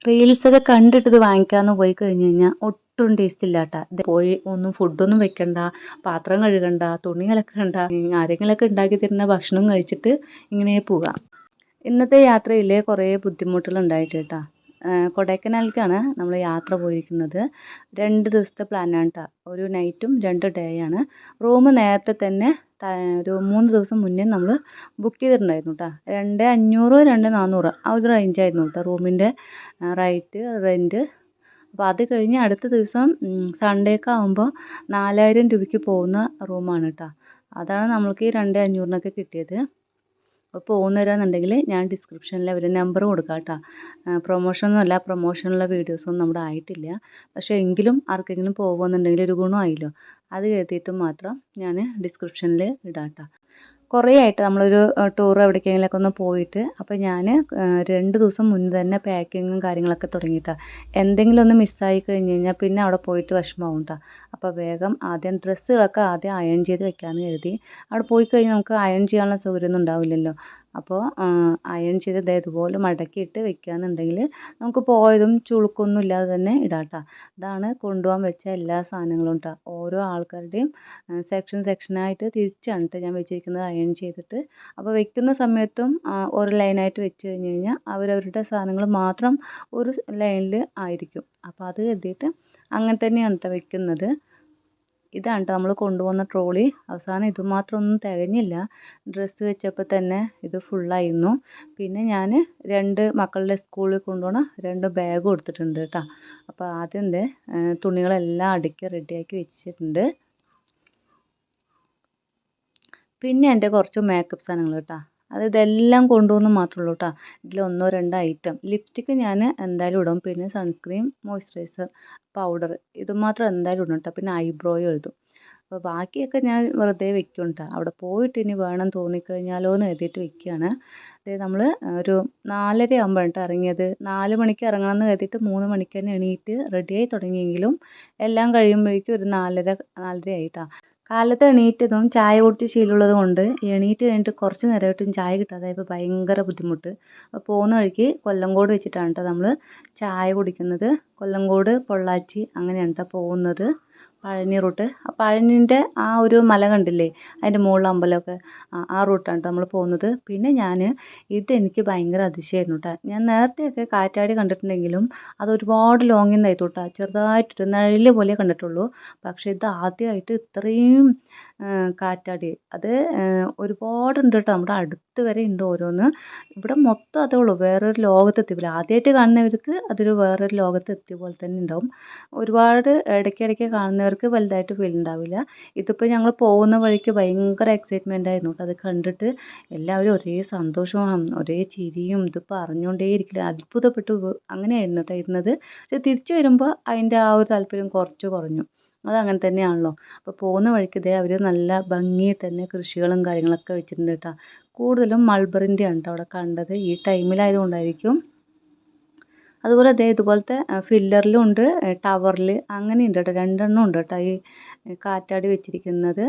റീൽസൊക്കെ കണ്ടിട്ട് ഇത് വാങ്ങിക്കാമെന്ന് പോയി കഴിഞ്ഞ് കഴിഞ്ഞാൽ ഒട്ടും ടേസ്റ്റ് ഇല്ല കേട്ടോ. ഇത് പോയി ഫുഡൊന്നും വെക്കണ്ട, പാത്രം കഴുകണ്ട, തുണി അലക്കണ്ട, ആരെങ്കിലുമൊക്കെ ഉണ്ടാക്കി തരുന്ന ഭക്ഷണം കഴിച്ചിട്ട് ഇങ്ങനെ പോകാം. ഇന്നത്തെ യാത്രയിൽ കുറേ ബുദ്ധിമുട്ടുകൾ ഉണ്ടായിട്ട് കേട്ടോ. കൊടൈക്കനാലിലേക്കാണ് നമ്മൾ യാത്ര പോയിരിക്കുന്നത്. 2 ദിവസത്തെ പ്ലാനാണ് കേട്ടോ. ഒരു നൈറ്റും 2 ഡേയാണ്. റൂം നേരത്തെ തന്നെ ഒരു 3 ദിവസം മുന്നേ നമ്മൾ ബുക്ക് ചെയ്തിട്ടുണ്ടായിരുന്നു കേട്ടോ. 2500 2400 ആ ഒരു റേഞ്ചായിരുന്നു കേട്ടോ റൂമിൻ്റെ റെൻറ്റ്. അപ്പോൾ അത് കഴിഞ്ഞ് അടുത്ത ദിവസം സൺഡേക്ക് ആകുമ്പോൾ 4000 രൂപയ്ക്ക് പോകുന്ന റൂമാണ് കേട്ടോ. അതാണ് നമ്മൾക്ക് ഈ 2500-നൊക്കെ കിട്ടിയത്. അപ്പോൾ പോകുന്നവരാണെന്നുണ്ടെങ്കിൽ ഞാൻ ഡിസ്ക്രിപ്ഷനിൽ അവരുടെ നമ്പർ കൊടുക്കാം കേട്ടോ. പ്രൊമോഷനൊന്നുമല്ല, പ്രൊമോഷനുള്ള വീഡിയോസൊന്നും നമ്മുടെ ആയിട്ടില്ല. പക്ഷേ എങ്കിലും ആർക്കെങ്കിലും പോകുമെന്നുണ്ടെങ്കിൽ ഒരു ഗുണമായില്ലോ, അത് കരുതിയിട്ട് മാത്രം ഞാൻ ഡിസ്ക്രിപ്ഷനിൽ ഇടാം കേട്ടോ. കുറേ ആയിട്ട് നമ്മളൊരു ടൂർ എവിടേക്കെങ്കിലുമൊക്കെ ഒന്ന് പോയിട്ട് അപ്പോൾ ഞാൻ 2 ദിവസം മുന്നേ തന്നെ പാക്കിങ്ങും കാര്യങ്ങളൊക്കെ തുടങ്ങിയിട്ടാണ്. എന്തെങ്കിലും ഒന്ന് മിസ്സായി കഴിഞ്ഞ് കഴിഞ്ഞാൽ പിന്നെ അവിടെ പോയിട്ട് വിഷമമാവും കേട്ടോ. അപ്പോൾ വേഗം ആദ്യം ഡ്രസ്സുകളൊക്കെ ആദ്യം അയൺ ചെയ്ത് വെക്കാമെന്ന് കരുതി. അവിടെ പോയി കഴിഞ്ഞാൽ നമുക്ക് അയൺ ചെയ്യാനുള്ള സൗകര്യമൊന്നും ഉണ്ടാവില്ലല്ലോ. അപ്പോൾ അയൺ ചെയ്ത് ഇതുപോലെ മടക്കിയിട്ട് വെക്കുകയെന്നുണ്ടെങ്കിൽ നമുക്ക് പോയതും ചുളുക്കൊന്നും ഇല്ലാതെ തന്നെ ഇടാം കേട്ടോ. ഇതാണ് കൊണ്ടുപോകാൻ വെച്ച എല്ലാ സാധനങ്ങളും കേട്ടോ. ഓരോ ആൾക്കാരുടെയും സെക്ഷനായിട്ട് തിരിച്ചാണ് കേട്ടോ ഞാൻ വെച്ചിരിക്കുന്നത് അയൺ ചെയ്തിട്ട്. അപ്പോൾ വെക്കുന്ന സമയത്തും ഒരു ലൈനായിട്ട് വെച്ച് കഴിഞ്ഞ് കഴിഞ്ഞാൽ അവരവരുടെ സാധനങ്ങൾ മാത്രം ഒരു ലൈനിൽ ആയിരിക്കും. അപ്പോൾ അത് കരുതിയിട്ട് അങ്ങനെ തന്നെയാണ് കേട്ടോ വെക്കുന്നത്. ഇതാണ് കേട്ടോ നമ്മൾ കൊണ്ടുപോകുന്ന ട്രോളി. അവസാനം ഇതുമാത്രം ഒന്നും തികഞ്ഞില്ല. ഡ്രസ്സ് വെച്ചപ്പോൾ തന്നെ ഇത് ഫുള്ളായിരുന്നു. പിന്നെ ഞാൻ 2 മക്കളുടെ സ്കൂളിൽ കൊണ്ടുപോകണ 2 ബാഗ് കൊടുത്തിട്ടുണ്ട് കേട്ടോ. അപ്പോൾ ആദ്യം തുണികളെല്ലാം അടുക്കി റെഡിയാക്കി വെച്ചിട്ടുണ്ട്. പിന്നെ എൻ്റെ കുറച്ച് മേക്കപ്പ് സാധനങ്ങൾ കേട്ടോ. ഇതെല്ലാം കൊണ്ടുപോകുന്നു മാത്രമേ ഉള്ളൂ കേട്ടോ. ഇതിൽ 1-2 ഐറ്റം ലിപ്സ്റ്റിക്ക് ഞാൻ എന്തായാലും ഇടും. പിന്നെ സൺസ്ക്രീൻ, മോയ്സ്ചറൈസർ, പൗഡർ ഇത് മാത്രം എന്തായാലും ഇടും കേട്ടോ. പിന്നെ ഐബ്രോയും എഴുതും. അപ്പോൾ ബാക്കിയൊക്കെ ഞാൻ വെറുതെ വെക്കും കേട്ടോ. അവിടെ പോയിട്ട് ഇനി വേണം തോന്നിക്കഴിഞ്ഞാലോ എന്ന് എഴുതിയിട്ട് വെക്കുകയാണ്. നമ്മൾ ഒരു 4:30 ആകുമ്പോഴാണ് കേട്ടോ ഇറങ്ങിയത്. 4 മണിക്ക് ഇറങ്ങണം എന്ന് കരുതിയിട്ട് 3 മണിക്ക് തന്നെ എണീറ്റ് റെഡിയായി തുടങ്ങിയെങ്കിലും എല്ലാം കഴിയുമ്പോഴേക്കും ഒരു 4:30 ആയിട്ടാ. കാലത്ത് എണീറ്റതും ചായ കുടിച്ച് ശീലമുള്ളത് കൊണ്ട് എണീറ്റ് കഴിഞ്ഞിട്ട് കുറച്ച് നേരമായിട്ടും ചായ കിട്ടാതായപ്പോൾ ഭയങ്കര ബുദ്ധിമുട്ട്. അപ്പോൾ പോകുന്ന വഴിക്ക് കൊല്ലങ്കോട് വെച്ചിട്ടാണ് കേട്ടോ നമ്മൾ ചായ കുടിക്കുന്നത്. കൊല്ലങ്കോട്, പൊള്ളാച്ചി അങ്ങനെയാണ് കേട്ടോ പോകുന്നത്. പഴനി റൂട്ട്. പഴനീൻ്റെ ആ ഒരു മല കണ്ടില്ലേ, അതിൻ്റെ മുകളിൽ അമ്പലമൊക്കെ, ആ റൂട്ടാണ് കേട്ടോ നമ്മൾ പോകുന്നത്. പിന്നെ ഇതെനിക്ക് ഭയങ്കര അതിശയമായിരുന്നു കേട്ടോ. ഞാൻ നേരത്തെയൊക്കെ കാറ്റാടി കണ്ടിട്ടുണ്ടെങ്കിലും അത് ഒരുപാട് ലോങ്ങിൽ നിന്നായിരുന്നു കേട്ടോ. ചെറുതായിട്ടൊരു നിഴൽ പോലെ കണ്ടിട്ടുള്ളൂ. പക്ഷേ ഇത് ആദ്യമായിട്ട് ഇത്രയും കാറ്റാടി അത് ഒരുപാടുണ്ട് കേട്ടോ. നമ്മുടെ അടുത്ത് വരെ ഉണ്ട് ഓരോന്ന്. ഇവിടെ മൊത്തം അതേ ഉള്ളൂ, വേറൊരു ലോകത്തെത്തിയില്ല. ആദ്യമായിട്ട് കാണുന്നവർക്ക് അതൊരു വേറൊരു ലോകത്തെത്തിയ പോലെ തന്നെ ഉണ്ടാവും. ഒരുപാട് ഇടയ്ക്കിടയ്ക്ക് കാണുന്നവർക്ക് വലുതായിട്ട് ഫീൽ ഉണ്ടാവില്ല. ഇതിപ്പോൾ ഞങ്ങൾ പോകുന്ന വഴിക്ക് ഭയങ്കര എക്സൈറ്റ്മെൻ്റ് ആയിരുന്നു കേട്ടോ. അത് കണ്ടിട്ട് എല്ലാവരും ഒരേ സന്തോഷവും ഒരേ ചിരിയും ഇത് പറഞ്ഞുകൊണ്ടേ ഇരിക്കില്ല. അത്ഭുതപ്പെട്ടു അങ്ങനെയായിരുന്നു കേട്ടോ ഇരുന്നത്. പക്ഷെ തിരിച്ചു വരുമ്പോൾ അതിൻ്റെ ആ ഒരു താല്പര്യം കുറച്ച് കുറഞ്ഞു. അതങ്ങനെ തന്നെയാണല്ലോ. അപ്പോൾ പോകുന്ന വഴിക്ക് അവർ നല്ല ഭംഗിയിൽ തന്നെ കൃഷികളും കാര്യങ്ങളൊക്കെ വെച്ചിട്ടുണ്ട് കേട്ടോ. കൂടുതലും മൾബറിൻ്റെയാണ് കേട്ടോ അവിടെ കണ്ടത്. ഈ ടൈമിലായതുകൊണ്ടായിരിക്കും. അതുപോലെ ഇതുപോലത്തെ ഫില്ലറിലും ഉണ്ട്, ടവറിൽ അങ്ങനെയുണ്ട് കേട്ടോ. 2 എണ്ണം ഉണ്ട് കേട്ടോ ഈ കാറ്റാടി വെച്ചിരിക്കുന്നത്.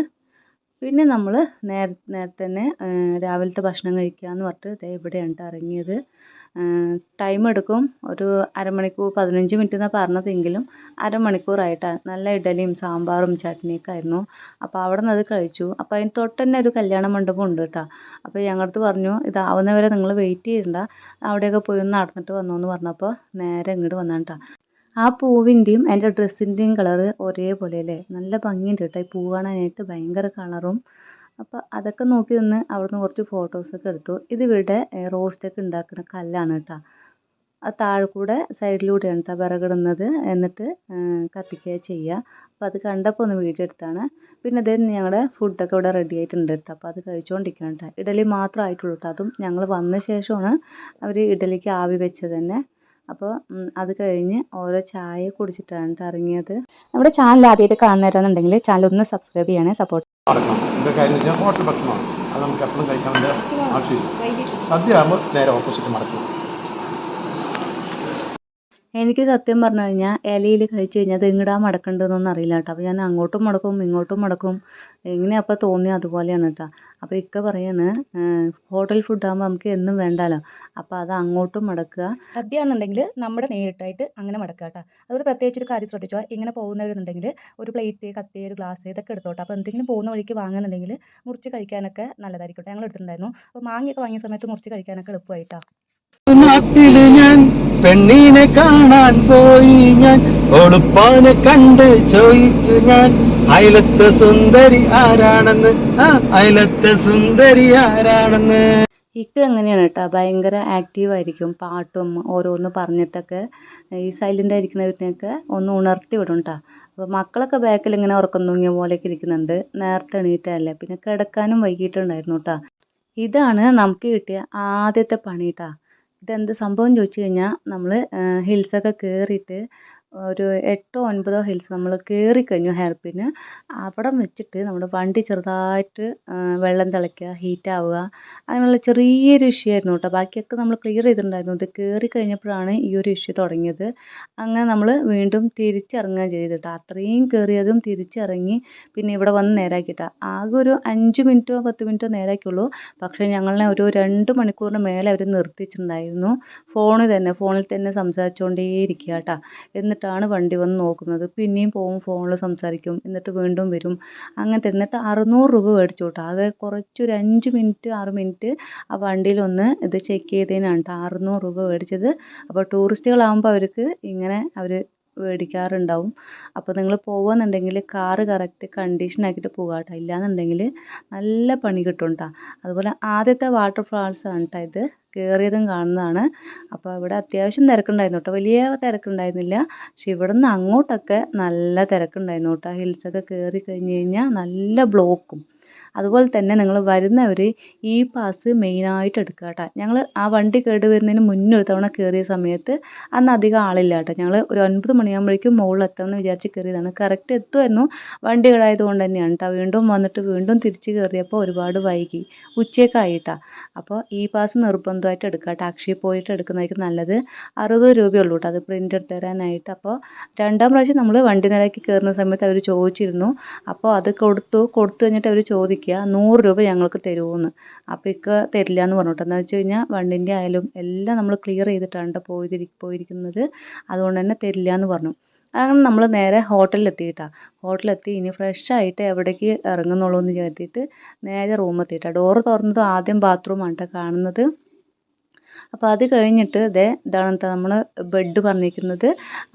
പിന്നെ നമ്മൾ നേരത്തെ തന്നെ രാവിലത്തെ ഭക്ഷണം കഴിക്കാമെന്ന് പറഞ്ഞിട്ട് ഇവിടെയാണ് കേട്ടോ ഇറങ്ങിയത്. ടൈം എടുക്കും, ഒരു അരമണിക്കൂർ 15 മിനിറ്റ് എന്നാണ് പറഞ്ഞതെങ്കിലും അരമണിക്കൂറായിട്ടാണ്. നല്ല ഇഡലിയും സാമ്പാറും ചട്നിയൊക്കെ ആയിരുന്നു. അപ്പോൾ അവിടെ നിന്ന് അത് കഴിച്ചു. അപ്പോൾ അതിന് തൊട്ട് തന്നെ ഒരു കല്യാണ മണ്ഡപം ഉണ്ട് കേട്ടോ. അപ്പോൾ ഞങ്ങളടുത്ത് പറഞ്ഞു ഇതാവുന്നവരെ നിങ്ങൾ വെയിറ്റ് ചെയ്യണ്ട, അവിടെയൊക്കെ പോയി ഒന്ന് നടന്നിട്ട് വന്നോ എന്ന് പറഞ്ഞപ്പോൾ നേരെ ഇങ്ങോട്ട് വന്നാണ് കേട്ടോ. ആ പൂവിൻ്റെയും എൻ്റെ ഡ്രസ്സിൻ്റെയും കളറ് ഒരേപോലെ അല്ലേ, നല്ല ഭംഗിയുണ്ട് കേട്ടോ ഈ പൂ കാണാനായിട്ട്, ഭയങ്കര കളറും. അപ്പോൾ അതൊക്കെ നോക്കി നിന്ന് അവിടുന്ന് കുറച്ച് ഫോട്ടോസൊക്കെ എടുത്തു. ഇതിവിടെ റോസ്റ്റൊക്കെ ഉണ്ടാക്കുന്ന കല്ലാണ് കേട്ടോ. അത് താഴെ കൂടെ സൈഡിലൂടെയാണ് കേട്ടോ വിറകിടുന്നത്. എന്നിട്ട് കത്തിക്കുക ചെയ്യുക. അപ്പോൾ അത് കണ്ടപ്പോൾ ഒന്ന് വീഡിയോ എടുത്താണ്. പിന്നെ ഞങ്ങളുടെ ഫുഡൊക്കെ ഇവിടെ റെഡി ആയിട്ടുണ്ട് കേട്ടോ. അപ്പോൾ അത് കഴിച്ചുകൊണ്ടിരിക്കുകയാണ് കേട്ടോ. ഇഡലി മാത്രമേ ആയിട്ടുള്ളൂ കേട്ടോ. അതും ഞങ്ങൾ വന്ന ശേഷമാണ് അവർ ഇഡലിക്ക് ആവി വെച്ചത് തന്നെ. അപ്പോൾ അത് കഴിഞ്ഞ് ഓരോ ചായ കുടിച്ചിട്ടാണ് കേട്ടോ ഇറങ്ങിയത്. നമ്മുടെ ചാനൽ ആദ്യമായിട്ട് കാണുന്നവരാണെന്നുണ്ടെങ്കിൽ ചാനൽ ഒന്ന് സബ്സ്ക്രൈബ് ചെയ്യണേ, സപ്പോർട്ട്. ഹോട്ടൽ ഭക്ഷണമാണ്, അത് നമുക്ക് എപ്പോഴും കഴിക്കാൻ വേണ്ട ആവശ്യമില്ല. സദ്യ ആകുമ്പോൾ നേരെ ഓപ്പോസിറ്റ് മടക്കും. എനിക്ക് സത്യം പറഞ്ഞു കഴിഞ്ഞാൽ ഇലയിൽ കഴിച്ച് കഴിഞ്ഞാൽ അത് എങ്ങടാ മടക്കേണ്ടതെന്നൊന്നും അറിയില്ല കേട്ടോ. അപ്പോൾ ഞാൻ അങ്ങോട്ടും മടക്കും ഇങ്ങോട്ടും മടക്കും. എങ്ങനെ അപ്പോൾ തോന്നിയത് അതുപോലെയാണ് കേട്ടോ. അപ്പോൾ ഇക്ക പറയാണ് ഹോട്ടൽ ഫുഡാകുമ്പോൾ നമുക്ക് എന്നും വേണ്ടാലോ. അപ്പോൾ അത് അങ്ങോട്ടും മടക്കുക. സദ്യ ആണെന്നുണ്ടെങ്കിൽ നമ്മുടെ നേരിട്ടായിട്ട് അങ്ങനെ മടക്കുക കേട്ടോ. അതുപോലെ പ്രത്യേകിച്ച് ഒരു കാര്യം ശ്രദ്ധിച്ചോ, ഇങ്ങനെ പോകുന്നവരുന്നുണ്ടെങ്കിൽ ഒരു പ്ലേറ്റ്, കത്തി, ഒരു ഗ്ലാസ് ഇതൊക്കെ എടുത്തോട്ടെ. അപ്പോൾ എന്തെങ്കിലും പോകുന്ന വഴിക്ക് വാങ്ങുന്നുണ്ടെങ്കിൽ മുറിച്ച് കഴിക്കാനൊക്കെ നല്ലതായിരിക്കും. ഞങ്ങൾ എടുത്തിട്ടുണ്ടായിരുന്നു. അപ്പോൾ മാങ്ങയൊക്കെ വാങ്ങിയ സമയത്ത് മുറിച്ച് കഴിക്കാനൊക്കെ എളുപ്പമായിട്ടാണ്. നാട്ടില് ഞാൻ പെണ്ണീനെ കാണാൻ പോയി ഞാൻ ഒളുപ്പാനെ കണ്ട് ചോദിച്ചു ഞാൻ അയലത്തെ സുന്ദരി ആരാണെന്ന് അയലത്തെ സുന്ദരി ആരാണെന്ന്. ഇക്ക എങ്ങനെയാണ് കേട്ടോ, ഭയങ്കര ആക്റ്റീവായിരിക്കും. പാട്ടും ഓരോന്ന് പറഞ്ഞിട്ടൊക്കെ ഈ സൈലൻ്റ് ആയിരിക്കുന്നതിനെയൊക്കെ ഒന്ന് ഉണർത്തി വിടും കേട്ടോ. അപ്പോൾ മക്കളൊക്കെ ബാക്കിൽ ഇങ്ങനെ ഉറക്കം തൂങ്ങിയ പോലെയൊക്കെ ഇരിക്കുന്നുണ്ട്. നേരത്തെ എണീറ്റല്ലേ, പിന്നെ കിടക്കാനും വൈകിട്ടുണ്ടായിരുന്നു കേട്ടോ. ഇതാണ് നമുക്ക് കിട്ടിയ ആദ്യത്തെ പണി കേട്ടോ. ഇതെന്ത് സംഭവം ചോദിച്ചു കഴിഞ്ഞാൽ നമ്മൾ ഹിൽസൊക്കെ കയറിയിട്ട് ഒരു 8ഓ 9ഓ ഹിൽസ് നമ്മൾ കയറിക്കഴിഞ്ഞു ഹെയർ പിന്ന്. അവിടം വെച്ചിട്ട് നമ്മുടെ വണ്ടി ചെറുതായിട്ട് വെള്ളം തിളയ്ക്കുക, ഹീറ്റാവുക, അങ്ങനെയുള്ള ചെറിയൊരു ഇഷ്യൂ ആയിരുന്നു കേട്ടോ. ബാക്കിയൊക്കെ നമ്മൾ ക്ലിയർ ചെയ്തിട്ടുണ്ടായിരുന്നു. ഇത് കയറി കഴിഞ്ഞപ്പോഴാണ് ഈ ഒരു ഇഷ്യൂ തുടങ്ങിയത്. അങ്ങനെ നമ്മൾ വീണ്ടും തിരിച്ചിറങ്ങുക ചെയ്തിട്ട് അത്രയും കയറിയതും തിരിച്ചിറങ്ങി പിന്നെ ഇവിടെ വന്ന് നേരാക്കിയിട്ടാ. ആകെ ഒരു 5 മിനിറ്റോ 10 മിനിറ്റോ നേരാക്കിയുള്ളൂ. പക്ഷേ ഞങ്ങളെ ഒരു 2 മണിക്കൂറിന് മേലെ അവർ നിർത്തിയിട്ടുണ്ടായിരുന്നു. ഫോണിൽ തന്നെ സംസാരിച്ചുകൊണ്ടേയിരിക്കുക കേട്ടോ. എന്നിട്ടാണ് വണ്ടി വന്ന് നോക്കുന്നത്. പിന്നെയും പോവും, ഫോണിൽ സംസാരിക്കും, എന്നിട്ട് വീണ്ടും വരും. അങ്ങനത്തെ എന്നിട്ട് 600 രൂപ മേടിച്ചു കേട്ടോ. ആകെ കുറച്ചൊരു 5 മിനിറ്റ് 6 മിനിറ്റ് ആ വണ്ടിയിലൊന്ന് ഇത് ചെക്ക് ചെയ്തതിനാണ് കേട്ടോ 600 രൂപ മേടിച്ചത്. അപ്പോൾ ടൂറിസ്റ്റുകളാകുമ്പോൾ അവർക്ക് ഇങ്ങനെ അവർ മേടിക്കാറുണ്ടാവും. അപ്പോൾ നിങ്ങൾ പോകുകയെന്നുണ്ടെങ്കിൽ കാറ് കറക്റ്റ് കണ്ടീഷനാക്കിയിട്ട് പോകുക കേട്ടോ. ഇല്ലയെന്നുണ്ടെങ്കിൽ നല്ല പണി കിട്ടും കേട്ടോ. അതുപോലെ ആദ്യത്തെ വാട്ടർ ഫാൾസാണ് കേട്ടോ ഇത്. കയറിയതും കാണുന്നതാണ്. അപ്പോൾ ഇവിടെ അത്യാവശ്യം തിരക്കുണ്ടായിരുന്നു കേട്ടോ. വലിയ തിരക്കുണ്ടായിരുന്നില്ല. പക്ഷെ ഇവിടെ നിന്ന് അങ്ങോട്ടൊക്കെ നല്ല തിരക്കുണ്ടായിരുന്നു കേട്ടോ. ഹിൽസൊക്കെ കയറി കഴിഞ്ഞ് കഴിഞ്ഞാൽ നല്ല ബ്ലോക്കും. അതുപോലെ തന്നെ നിങ്ങൾ വരുന്നവർ ഈ പാസ് മെയിനായിട്ട് എടുക്കുക കേട്ടോ. ഞങ്ങൾ ആ വണ്ടി കേട് വരുന്നതിന് മുന്നേ ഒരു തവണ കയറിയ സമയത്ത് അന്ന് അധികം ആളില്ല കേട്ടോ. ഞങ്ങൾ ഒരു 9 മണിയാകുമ്പോഴേക്കും മുകളിൽ എത്തണമെന്ന് വിചാരിച്ച് കയറിയതാണ്. കറക്റ്റ് എത്തുമായിരുന്നു. വണ്ടി കേടായത് കൊണ്ട് തന്നെയാണ് കേട്ടോ. വീണ്ടും വന്നിട്ട് വീണ്ടും തിരിച്ച് കയറിയപ്പോൾ ഒരുപാട് വൈകി, ഉച്ചയ്ക്കായിട്ടാണ്. അപ്പോൾ ഈ പാസ് നിർബന്ധമായിട്ട് എടുക്കുക കേട്ടോ. അക്ഷയ പോയിട്ട് എടുക്കുന്നതായിരിക്കും നല്ലത്. 60 രൂപയുള്ളൂ കേട്ടോ അത് പ്രിൻ്റ് എടുത്ത് തരാനായിട്ട്. അപ്പോൾ 2ാം പ്രാവശ്യം നമ്മൾ വണ്ടി നിലയ്ക്ക് കയറുന്ന സമയത്ത് അവർ ചോദിച്ചിരുന്നു. അപ്പോൾ അത് കൊടുത്തു കഴിഞ്ഞിട്ട് അവർ ചോദിക്കുക 100 രൂപ ഞങ്ങൾക്ക് തരുമോയെന്ന്. അപ്പോൾ ഇക്ക തരില്ല എന്ന് പറഞ്ഞിട്ട്. എന്താ വെച്ച് കഴിഞ്ഞാൽ വണ്ടിൻ്റെ ആയാലും എല്ലാം നമ്മൾ ക്ലിയർ ചെയ്തിട്ടാണ് കേട്ടോ പോയിരിക്കുന്നത്. അതുകൊണ്ട് തന്നെ തരില്ല എന്ന് പറഞ്ഞു. അങ്ങനെ നമ്മൾ നേരെ ഹോട്ടലിലെത്തി ഇനി ഫ്രഷ് ആയിട്ട് എവിടേക്ക് ഇറങ്ങുന്നുള്ളൂ എന്ന് കരുതിയിട്ട് നേരെ റൂമെത്തിയിട്ടാണ്. ഡോറ് തുറന്നത് ആദ്യം ബാത്റൂമാണ് കേട്ടോ കാണുന്നത്. അപ്പോൾ അത് കഴിഞ്ഞിട്ട് ഇതാണ് കേട്ടോ നമ്മൾ ബെഡ് പറഞ്ഞിരിക്കുന്നത്.